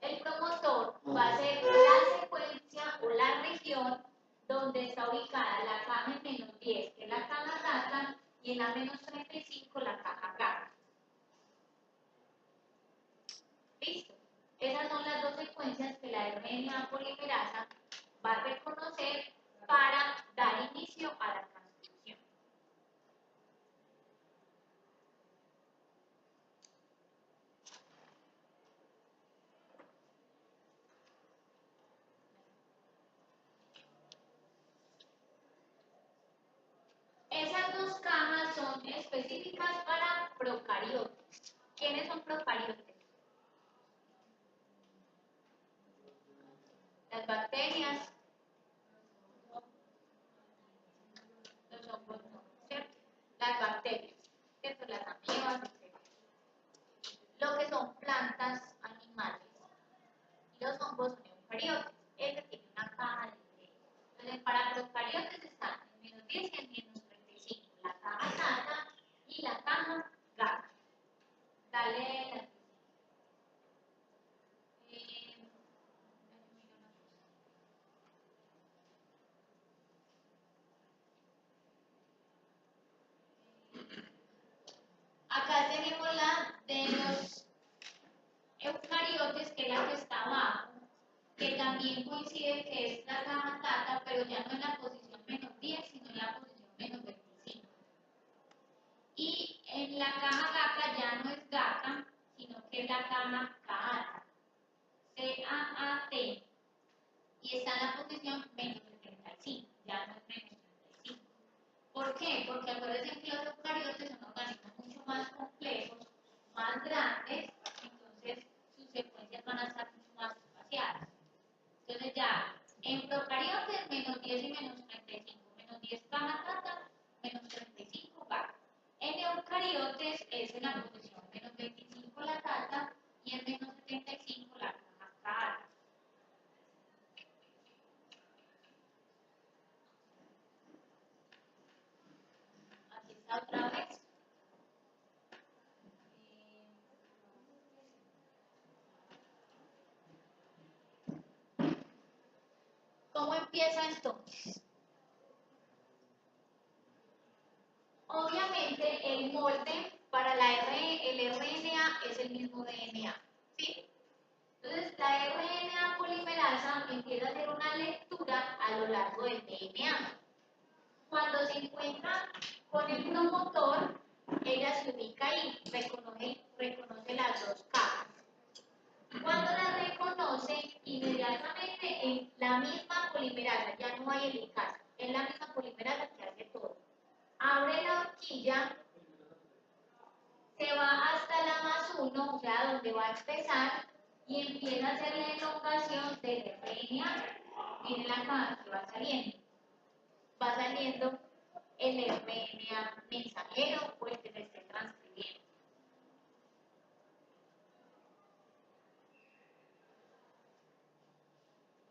El promotor va a ser la secuencia o la región donde está ubicada la caja en menos 10, que es la caja GATA, y en la menos 35 la caja GATA. Listo. Esas son las dos secuencias que la RNA polimerasa va a reconocer para dar inicio a la transcripción. Esas dos cajas son específicas para procariotes. ¿Quiénes son procariotes? Las bacterias, los hongos no, ¿cierto? Las bacterias, ¿cierto? Las amebas, etc. Lo que son plantas, animales, y los hongos son eucariotes. Este tiene una caja de tres. Entonces, para procariotes están en menos 10 y en menos 35. La caja TACA y la caja GATA. Dale la acá tenemos la de los eucariotes, que es la que está abajo, que también coincide que es la caja TACA, pero ya no en la posición menos 10, sino en la posición menos 25. Y en la caja GATA ya no es GATA, sino que es la caja CAAT, C-A-A-T, y está en la posición menos 75, ya no es menos 35. ¿Por qué? Porque acuérdense que los eucariotes son organismos mucho más complejos, más grandes, entonces sus secuencias van a estar mucho más espaciadas. Entonces ya, en procariotes, menos 10 y menos 35, menos 10 caja TACA, menos 35 GATA. En eucariotes es en la posición menos 25 la TACA y en menos 75 la caja CAAT. esta otra vez. ¿Cómo empieza entonces? Obviamente el molde para el RNA es el mismo DNA, ¿sí? Entonces la RNA polimerasa empieza a hacer una lectura a lo largo del DNA. Cuando se encuentra con el promotor, ella se ubica ahí, reconoce las dos capas. Cuando la reconoce, inmediatamente en la misma polimerasa, ya no hay helicasa, es la misma polimerasa que hace todo. Abre la horquilla, se va hasta la +1, o sea, donde va a empezar, y empieza a hacer la elongación del RNA. Miren acá que va saliendo. Va saliendo el RNA mensajero o el que se esté transcribiendo.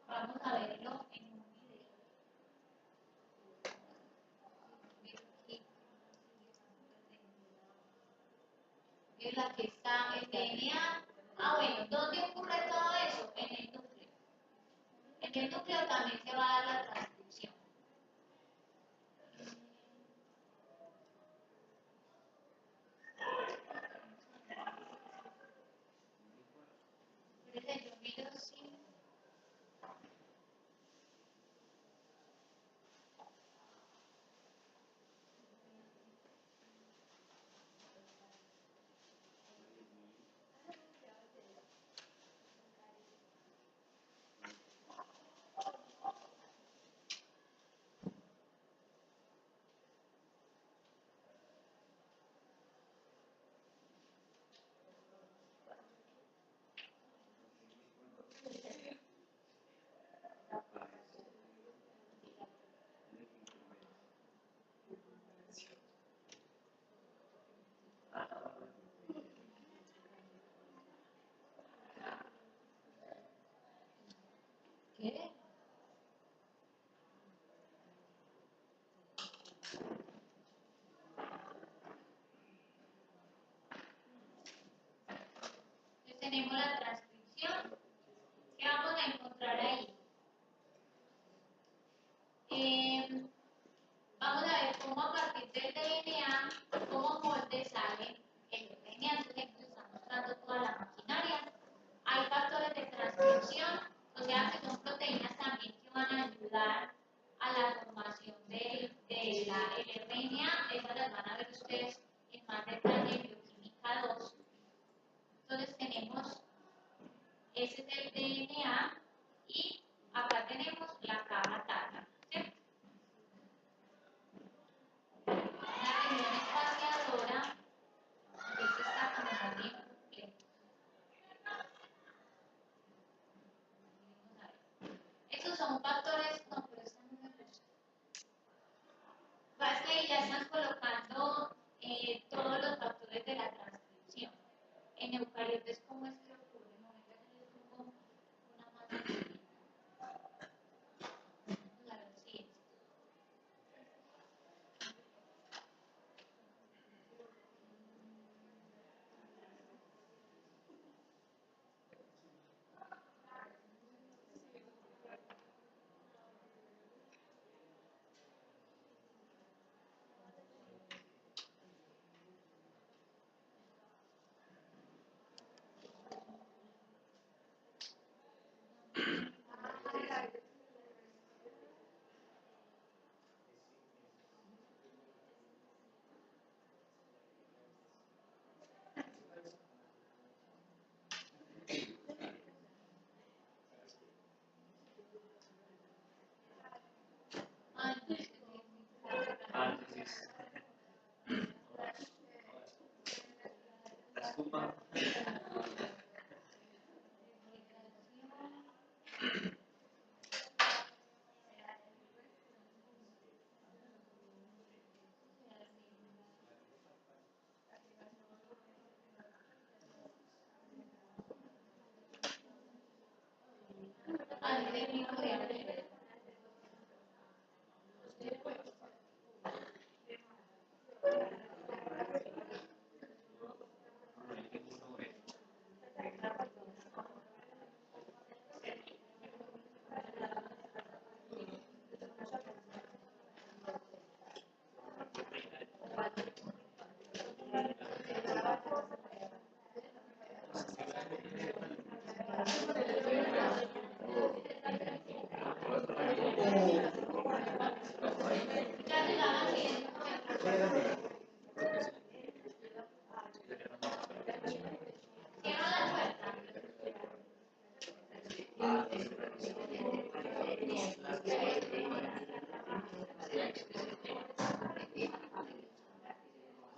Vamos a verlo en un video. Es la que está el DNA. Ah, bueno, ¿dónde ocurre todo eso? En el núcleo. En el núcleo también se va a dar la transcripción. Entonces, yo miro si... ¿Qué? Entonces tenemos la transcripción. ¿Qué vamos a encontrar ahí? Vamos a ver cómo a partir del DNA, cómo molde sale el RNA. Entonces aquí está mostrando toda la maquinaria. Hay factores de transcripción, o sea que son proteínas también que van a ayudar a la formación del RNA. Esas las van a ver ustedes en más detalle en bioquímica 2. Entonces tenemos, ese es el DNA y acá tenemos la caja tártara, ¿cierto? La región espaciadora, esta está como más bien completa. Vamos a ver. Esos son factores, no, pero esta no me gusta. Pasa que ya están colocando todos los factores de la transcripción. En eucariotes, ¿cómo es que ocurre? No, yo les pongo una más sencilla. Vamos a ver si es.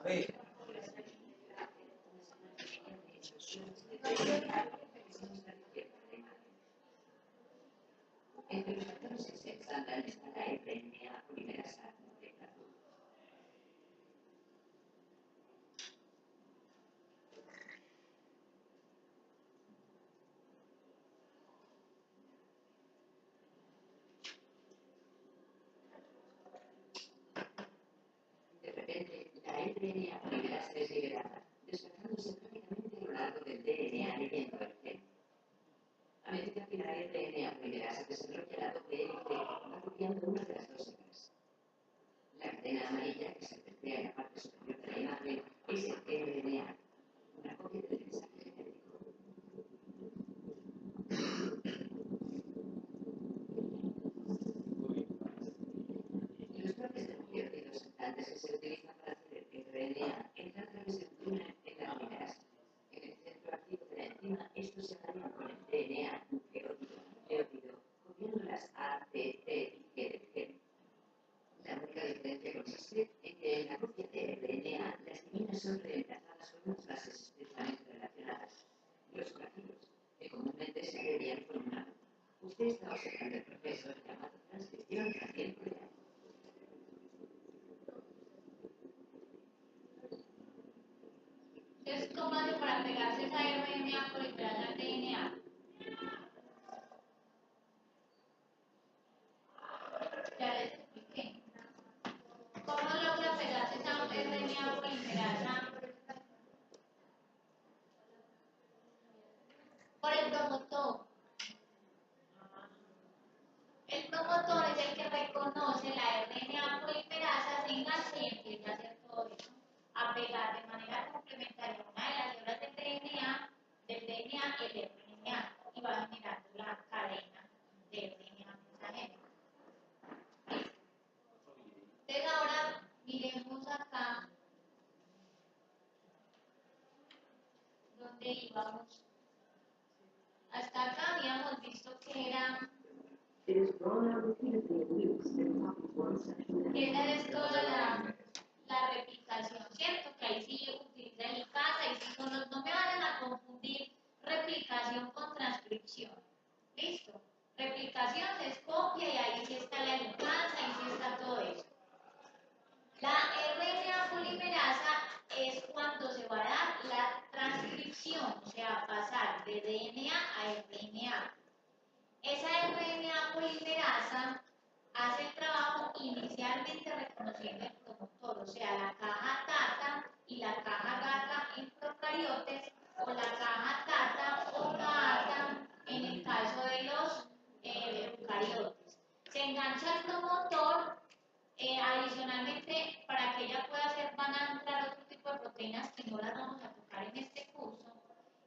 ver. Entre los factores que se exaltan está la RNA polimerasa compleja. De repente, la RNA polimerasa es liberada, desplazándose prácticamente a lo largo del DNA leyendo el gen. A medida que la RNA polimerasa desarrolla la doble hélice, va copiando una de las dos hebras. La cadena amarilla que se presenta en la parte superior de la imagen es el RNA, una copia del mensaje genético. Los bloques de nucleótidos saltantes que se utilizan para hacer el RNA entran a través del túnel en la polimerasa. En el centro activo de la enzima, estos se alinean con el DNA nucleótido, copiando las A, T, T y G del gen. La única diferencia consiste en que en la copia de RNA las timinas son reemplazadas por unas bases estrechamente relacionadas, los sustratos, que comúnmente se agregan con un A. Usted está observando el proceso llamado transcripción a tiempo real. Entonces, ¿cómo hace para pegarse esa RNA polimerasa al DNA? Ya les expliqué. ¿Cómo logra pegarse esa RNA polimerasa? Por el promotor. El promotor es el que reconoce la RNA polimerasa, se engancha y empieza a hacer todo eso, a pegar de manera complementaria una de las hebras del DNA, el RNA, y va generando la cadena de RNA mensajero. Entonces ahora miremos acá donde íbamos. Hasta acá habíamos visto que era esa es toda la replicación, ¿cierto? Que ahí sí utiliza el casa y sí no me vayan a confundir replicación con transcripción. ¿Listo? Replicación es copia y ahí sí está la liganza, ahí sí está todo eso. La RNA polimerasa es cuando se va a dar la transcripción, o sea, pasar de DNA a RNA. Esa RNA polimerasa hace el trabajo inicialmente reconociendo el promotor, o sea, la caja tata y la caja gata en procariotes, o la caja tata o gata en el caso de los eucariotes. Se engancha el promotor, adicionalmente, para que ella pueda hacer, van a entrar otro tipo de proteínas que no las vamos a tocar en este curso,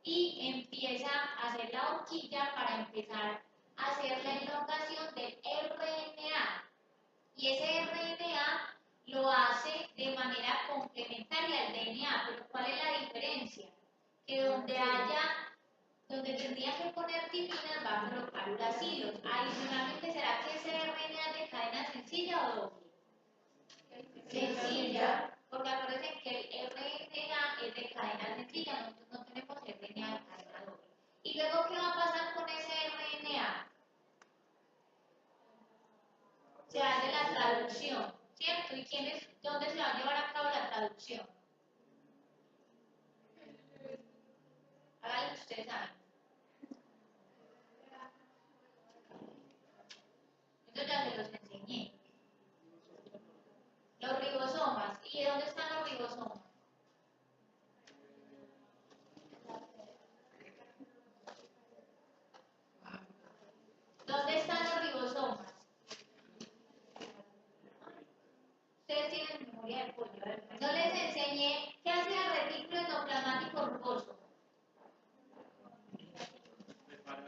y empieza a hacer la horquilla para empezar a hacer la elongación del RNA. Y ese RNA lo hace de manera complementaria al DNA, pero ¿cuál es la diferencia? Que donde tendría que poner timinas va a colocar uracilos. Adicionalmente, ¿será que ese RNA es de cadena sencilla o doble? Sencilla, porque acuérdense que el RNA es de cadena sencilla, nosotros no tenemos RNA de cadena doble. Y luego, ¿qué va a pasar con ese RNA? Se hace la traducción, ¿cierto? ¿Y dónde se va a llevar a cabo la traducción? Háganlo ustedes saben. Eso ya se los enseñé. Los ribosomas. ¿Y dónde están los ribosomas? ¿Dónde están los ribosomas? Ustedes tienen memoria de pollo. No les enseñé qué hace el retículo endoplasmático rugoso.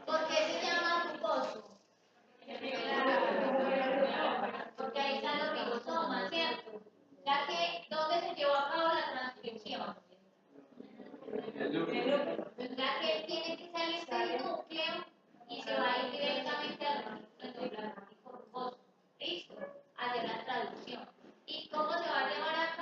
¿Por qué se llama rugoso? Porque ahí están los ribosomas, ¿cierto? Ya que, ¿dónde se llevó a cabo la transcripción? Ya que tiene que salir del núcleo y se va a ir directamente al retículo endoplasmático rugoso. ¿Listo? Hacer la traducción. ¿Y cómo se va a llevar a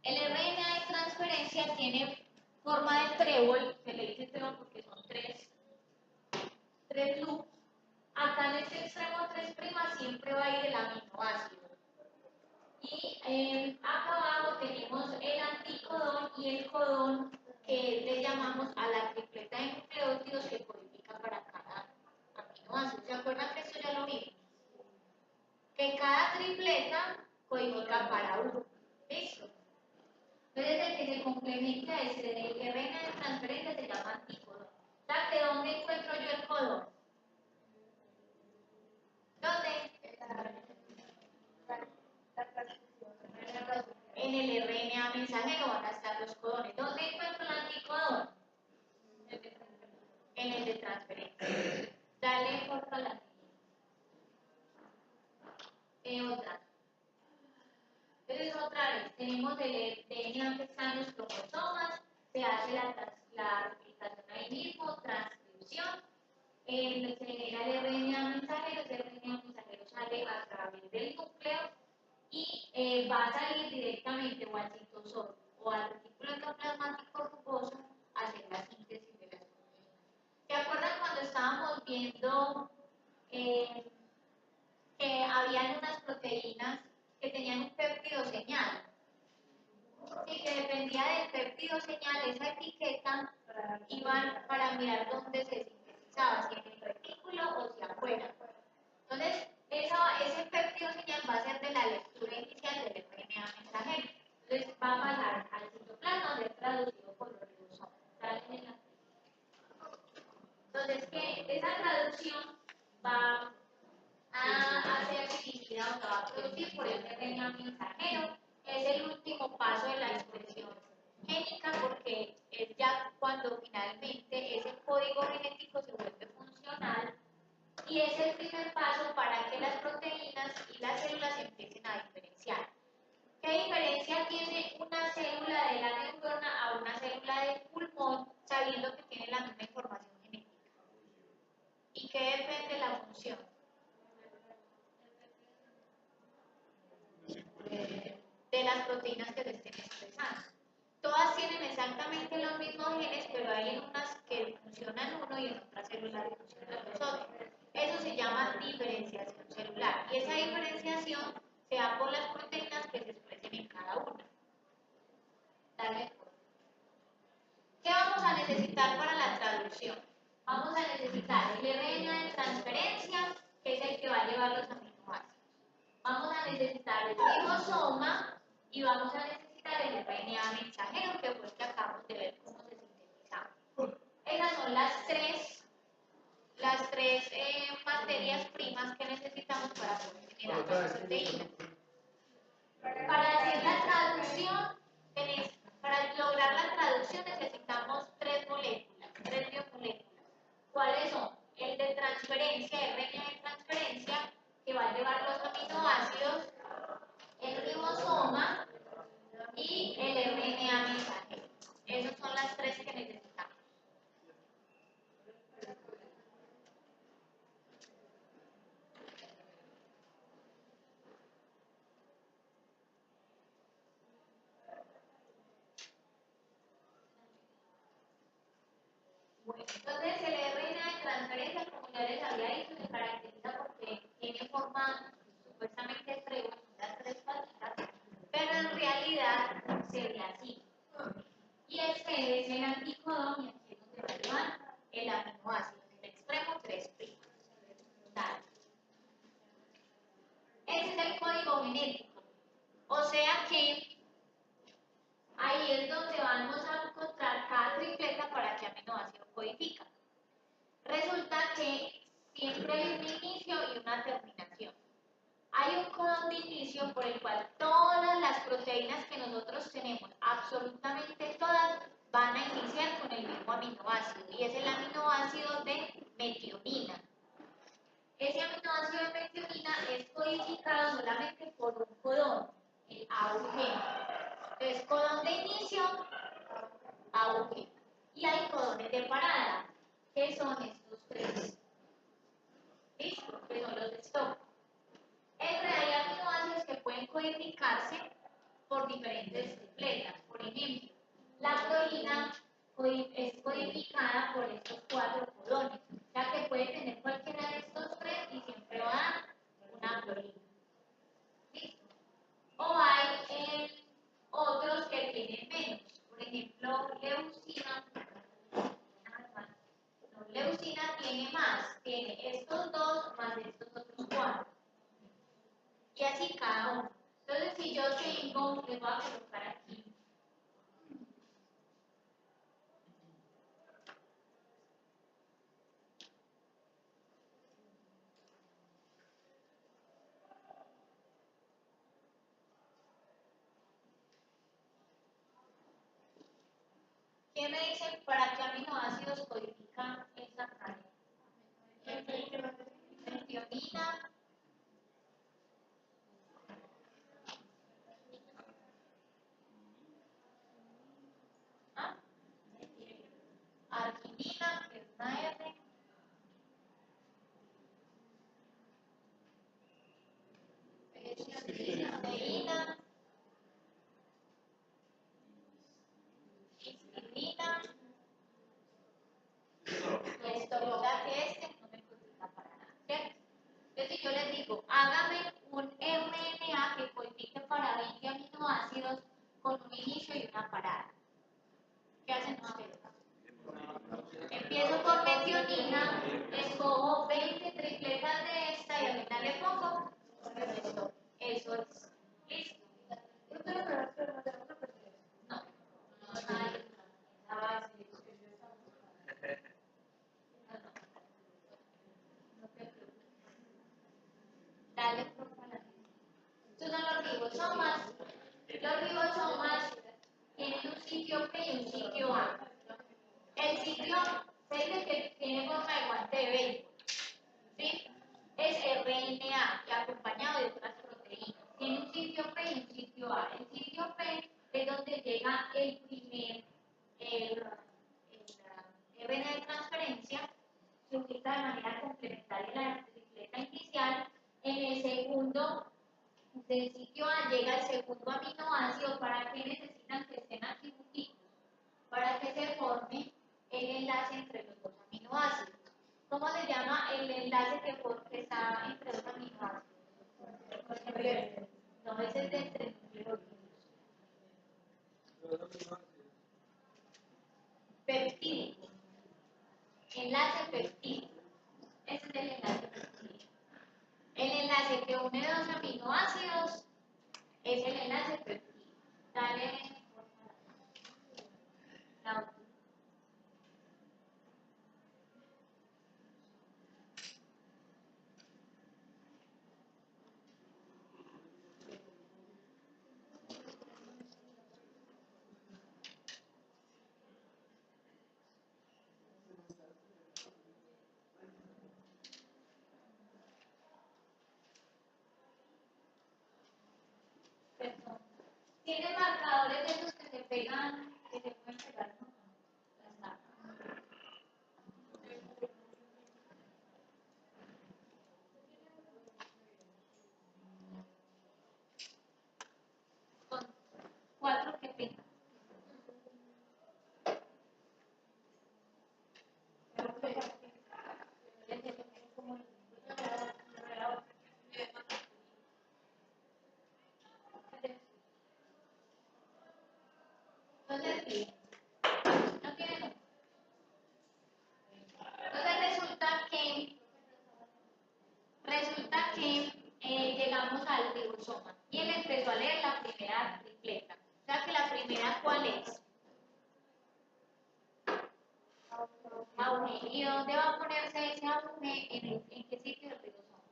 El RNA de transferencia tiene forma de trébol, se le dice trébol porque son tres loops. Acá en este extremo 3' siempre va a ir el aminoácido. Y acá abajo tenemos el anticodón y el codón que le llamamos a la tripleta de nucleótidos que codifica para cada aminoácido. ¿Se acuerdan que esto ya lo vimos? Que cada tripleta codifica para uno. ¿Listo? Entonces el que se complementa a ese del RNA de transferencia se llama anticodón. O sea, ¿de dónde encuentro yo el codón? ¿Dónde? En el RNA mensajero van a estar los codones. ¿Dónde encuentro el anticodón? En el de transferencia. Dale corta la otra. Entonces otra vez, tenemos el DNA que está en los cromosomas, se hace la replicación ahí mismo, transcripción, se genera el RNA mensajero, ese RNA mensajero sale a través del núcleo y va a salir directamente o al citosol o al retículo endoplasmático rugoso a hacer la síntesis de las proteínas. ¿Se acuerdan cuando estábamos viendo que habían unas proteínas que tenían un péptido señal? Y que dependía del péptido señal, esa etiqueta iban para mirar dónde se sintetizaba, si en el retículo o si afuera. Entonces, ese péptido señal va a ser de la lectura inicial del RNA mensajero. Entonces, va a pasar al citoplasma a ser traducido por los ribosomas. Entonces, que esa traducción va a ser dirigida o se va a producir por el RNA mensajero. Es el último paso de la expresión génica porque es ya cuando finalmente ese código genético se vuelve funcional y es el primer paso para que las proteínas y las células empiecen a diferenciar. ¿Qué diferencia tiene una célula de la neurona a una célula del pulmón sabiendo que tiene la misma información genética? ¿Y qué depende de la función? De las proteínas que se estén expresando. Todas tienen exactamente los mismos genes, pero hay en unas que funcionan uno y en otras células que funcionan los otros. Eso se llama diferenciación celular. Y esa diferenciación se da por las proteínas que se expresen en cada una. Dale. ¿Qué vamos a necesitar para la traducción? Vamos a necesitar el RNA de transferencia, que es el que va a llevar los aminoácidos. Vamos a necesitar el ribosoma y vamos a necesitar el RNA mensajero, que fue el que acabamos de ver cómo se sintetizaba. Esas son las tres materias primas que necesitamos para poder generar las proteínas. Para hacer la traducción, para lograr la traducción necesitamos tres biomoléculas. ¿Cuáles son? El de transferencia, el RNA de transferencia, que va a llevar los aminoácidos, el ribosoma y el RNA mensajero. Esas son las tres que necesitamos. Bueno, entonces el RNA de transferencia, como ya les había dicho, se caracteriza porque tiene forma supuestamente trébol, las tres patitas, pero en realidad se ve así. Y este es el anticodón y aquí es donde va a llevar el aminoácido, en el extremo 3'. Dale. Ese es el código genético. O sea que ahí es donde vamos a encontrar cada tripleta para qué aminoácido codifica. Resulta que siempre hay un inicio y una terminación. Hay un codón de inicio por el cual todas las proteínas que nosotros tenemos, absolutamente todas, van a iniciar con el mismo aminoácido y es el aminoácido de metionina. Ese aminoácido de metionina es codificado solamente por un codón, el AUG. Entonces, codón de inicio, AUG. Y hay codones de parada, que son estos tres. ¿Listo? Que son los de stop. Hay aminoácidos que pueden codificarse por diferentes tripletas. Por ejemplo, la clorina es codificada por estos 4 codones, ya que puede tener cualquiera de estos 3 y siempre va a dar una clorina. ¿Listo? O hay otros que tienen menos. Por ejemplo, leucina. No, leucina tiene más, tiene estos 2 más estos otros 4. Y así cada uno. Entonces, si yo tengo, les voy a colocar aquí. ¿Qué me dicen para qué aminoácidos codifican esta cadena? Metionina, ¿ah? Arginina, que es una R, cisteína, histidina, y esto, o sea que este no me codifica para nada, ¿cierto? Entonces, si yo les digo, hágame un RNA que codifique para 20 aminoácidos con un inicio y una parada. ¿Qué hacen ustedes? Empiezo por metionina, escojo 20 tripletas de esta y al final le pongo esto. Eso es. ¿Listo? No. Ay, esa base. No te preocupes. Dale propala. Estos son los ribosomas. Los ribosomas tienen un sitio P y un sitio A. El sitio se dice que tiene forma de guante de béisbol, ¿sí? Es RNA y acompañado de otras proteínas. Tiene un sitio P y un sitio A. El sitio P es donde llega el primer RNA de transferencia, se ubica de manera complementaria en la tripleta inicial. En el segundo del sitio A llega el segundo aminoácido. ¿Para qué necesitan que estén aquí juntitos? Para que se forme el enlace entre los dos aminoácidos. ¿Cómo se llama el enlace que está entre dos aminoácidos? No, ese es de entre nucleótidos. Peptídico. Enlace peptídico. Ese es el enlace peptídico. El enlace que une dos aminoácidos es el enlace peptídico. Dale, por favor. La perdón. Tiene marcadores de esos que se pegan, que se pueden pegar con las tapas. Son 4 que pegan. Entonces, sí, no tiene número. Entonces resulta que llegamos al ribosoma y él empezó a leer la primera tripleta. O sea que la primera, ¿cuál es? Aune. ¿Y dónde va a ponerse ese aune? ¿En qué sitio del ribosoma?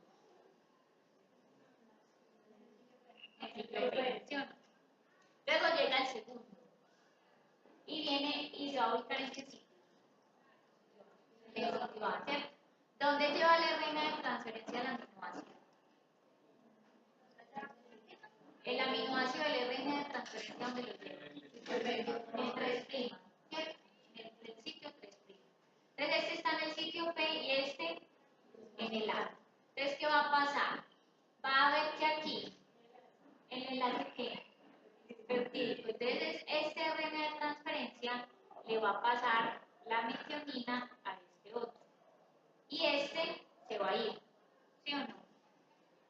En el sitio de prevención. Luego llega el segundo y viene y se va a ubicar en qué sitio. En el sitio A, ¿cierto? ¿Dónde lleva el RNA de transferencia al aminoácido? El aminoácido del RNA de transferencia, ¿dónde lo lleva? En 3', ¿cierto? En el sitio 3'. Entonces este está en el sitio P y este en el A. Entonces, ¿qué va a pasar? Va a ver que aquí, el enlace que va a pasar la metionina a este otro. Y este se va a ir, ¿sí o no?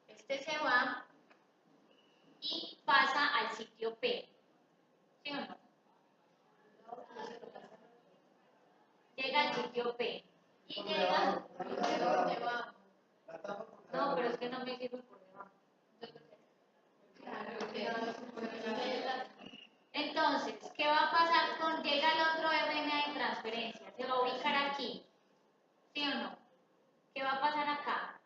Este se va y pasa al sitio P, ¿sí o no? Llega al sitio P y llega... No, pero es que no me sirve por debajo. Entonces, ¿qué va a pasar con llega el otro RNA de transferencia? Se va a ubicar aquí, ¿sí o no? ¿Qué va a pasar acá?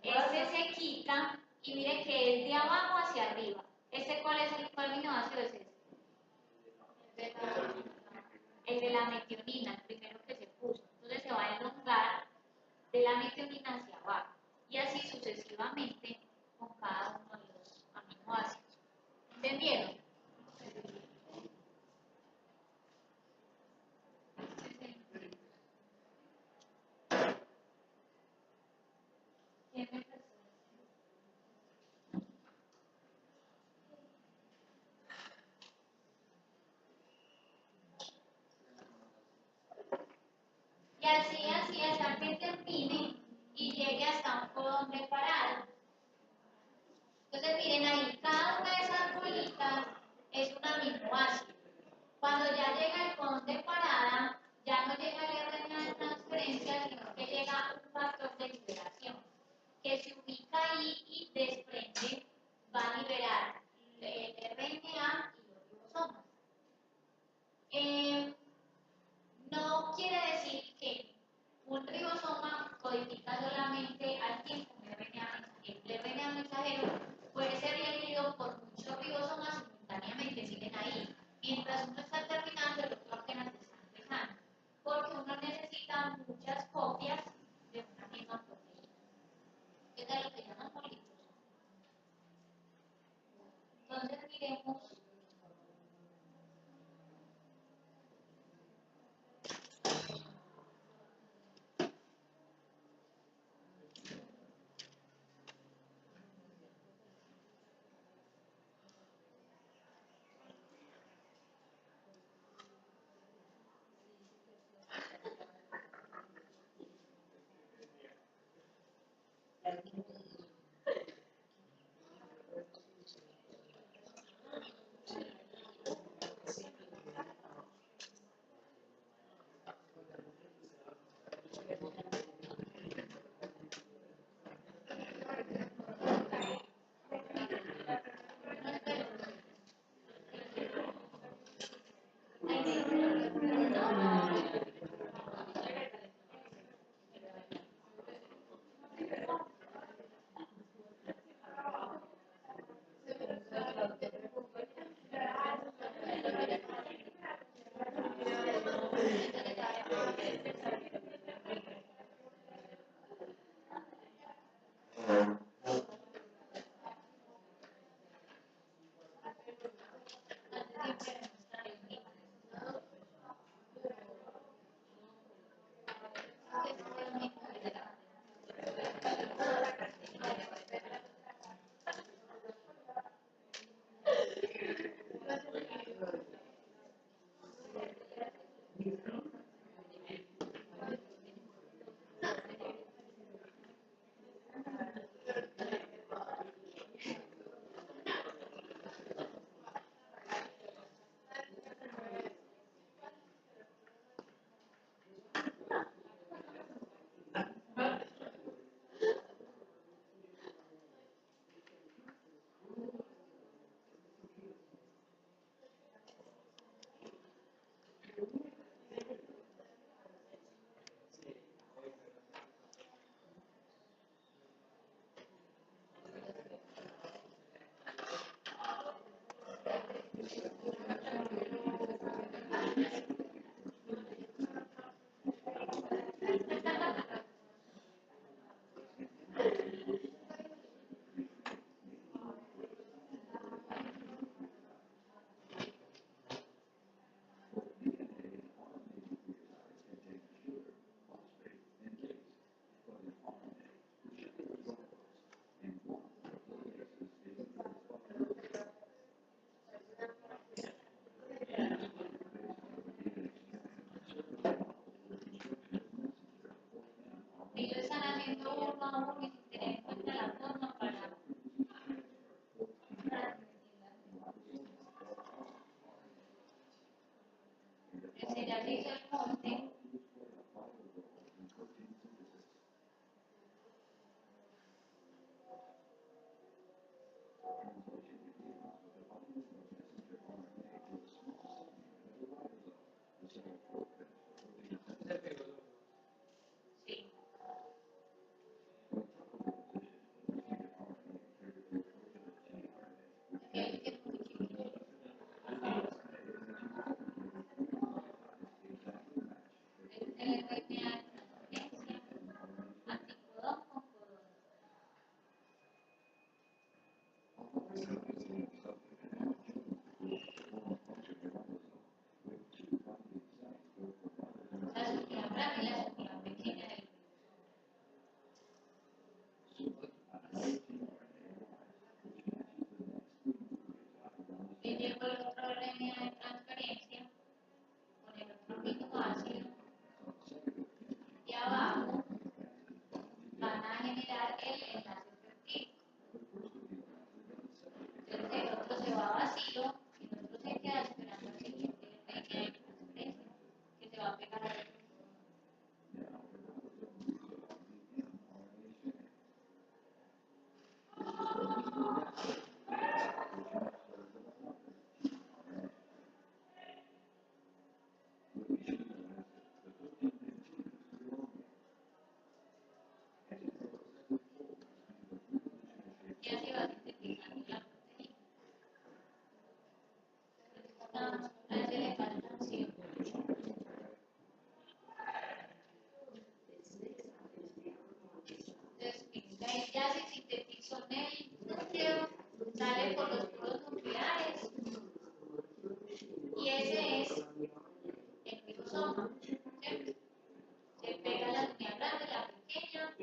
Este se quita y mire que es de abajo hacia arriba. ¿Cuál es el aminoácido? Es este. El de la metionina, el primero que se puso. Entonces se va a elongar de la metionina hacia abajo. Y así sucesivamente con cada uno de los aminoácidos. ¿Entendieron? Y así, hasta que termine y llegue hasta un codón de parada. Entonces, miren ahí, cada una de esas bolitas es un aminoácido. Cuando ya llega el codón de parada, ya no llega el RNA de transferencia, sino que llega un factor de liberación, que se ubica ahí y desprende, va a liberar el RNA y los ribosomas. No quiere decir que un ribosoma codifica solamente al tiempo un RNA mensajero. El RNA mensajero puede ser leído por muchos ribosomas simultáneamente, siguen ahí. Mientras uno está terminando, el otro apenas está empezando. Porque uno necesita muchas copias de una misma proteína. ¿Qué es lo que llaman polirribosoma? Entonces, miremos. llevo el otro RNA de transferencia con el otro aminoácido y abajo van a generar el enlace peptídico. Entonces el otro se va vacío y el otro se queda esperando el siguiente RNA de transferencia que se va a pegar al otro. Y así va sintetizando la proteína. A ese le faltan 100. Entonces, ya se sintetizó en el núcleo, sale por los poros nucleares y ese es el ribosoma. ¿Cierto? Se pega la unidad grande, la pequeña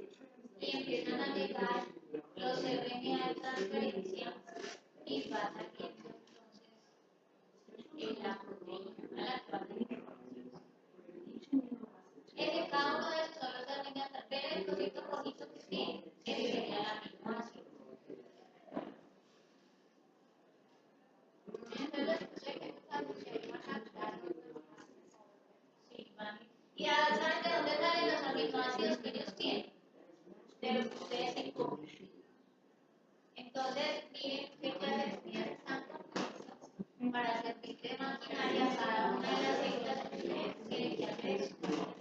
y empiezan a llegar los RNA de transferencia y va saliendo entonces en la proteína a la que va a tener información. Cada uno de esos son los RNA, ver el cosito rojito que tiene, ese sería el aminoácido. Entonces, después hay que buscar que se van a crear los sí, van. ¿Y saben de dónde salen los aminoácidos que ellos tienen? De lo que ustedes se comen. Entonces, miren qué clase de comidas están compuestas para servir de maquinaria cada una de las células que ustedes tienen que hacer eso.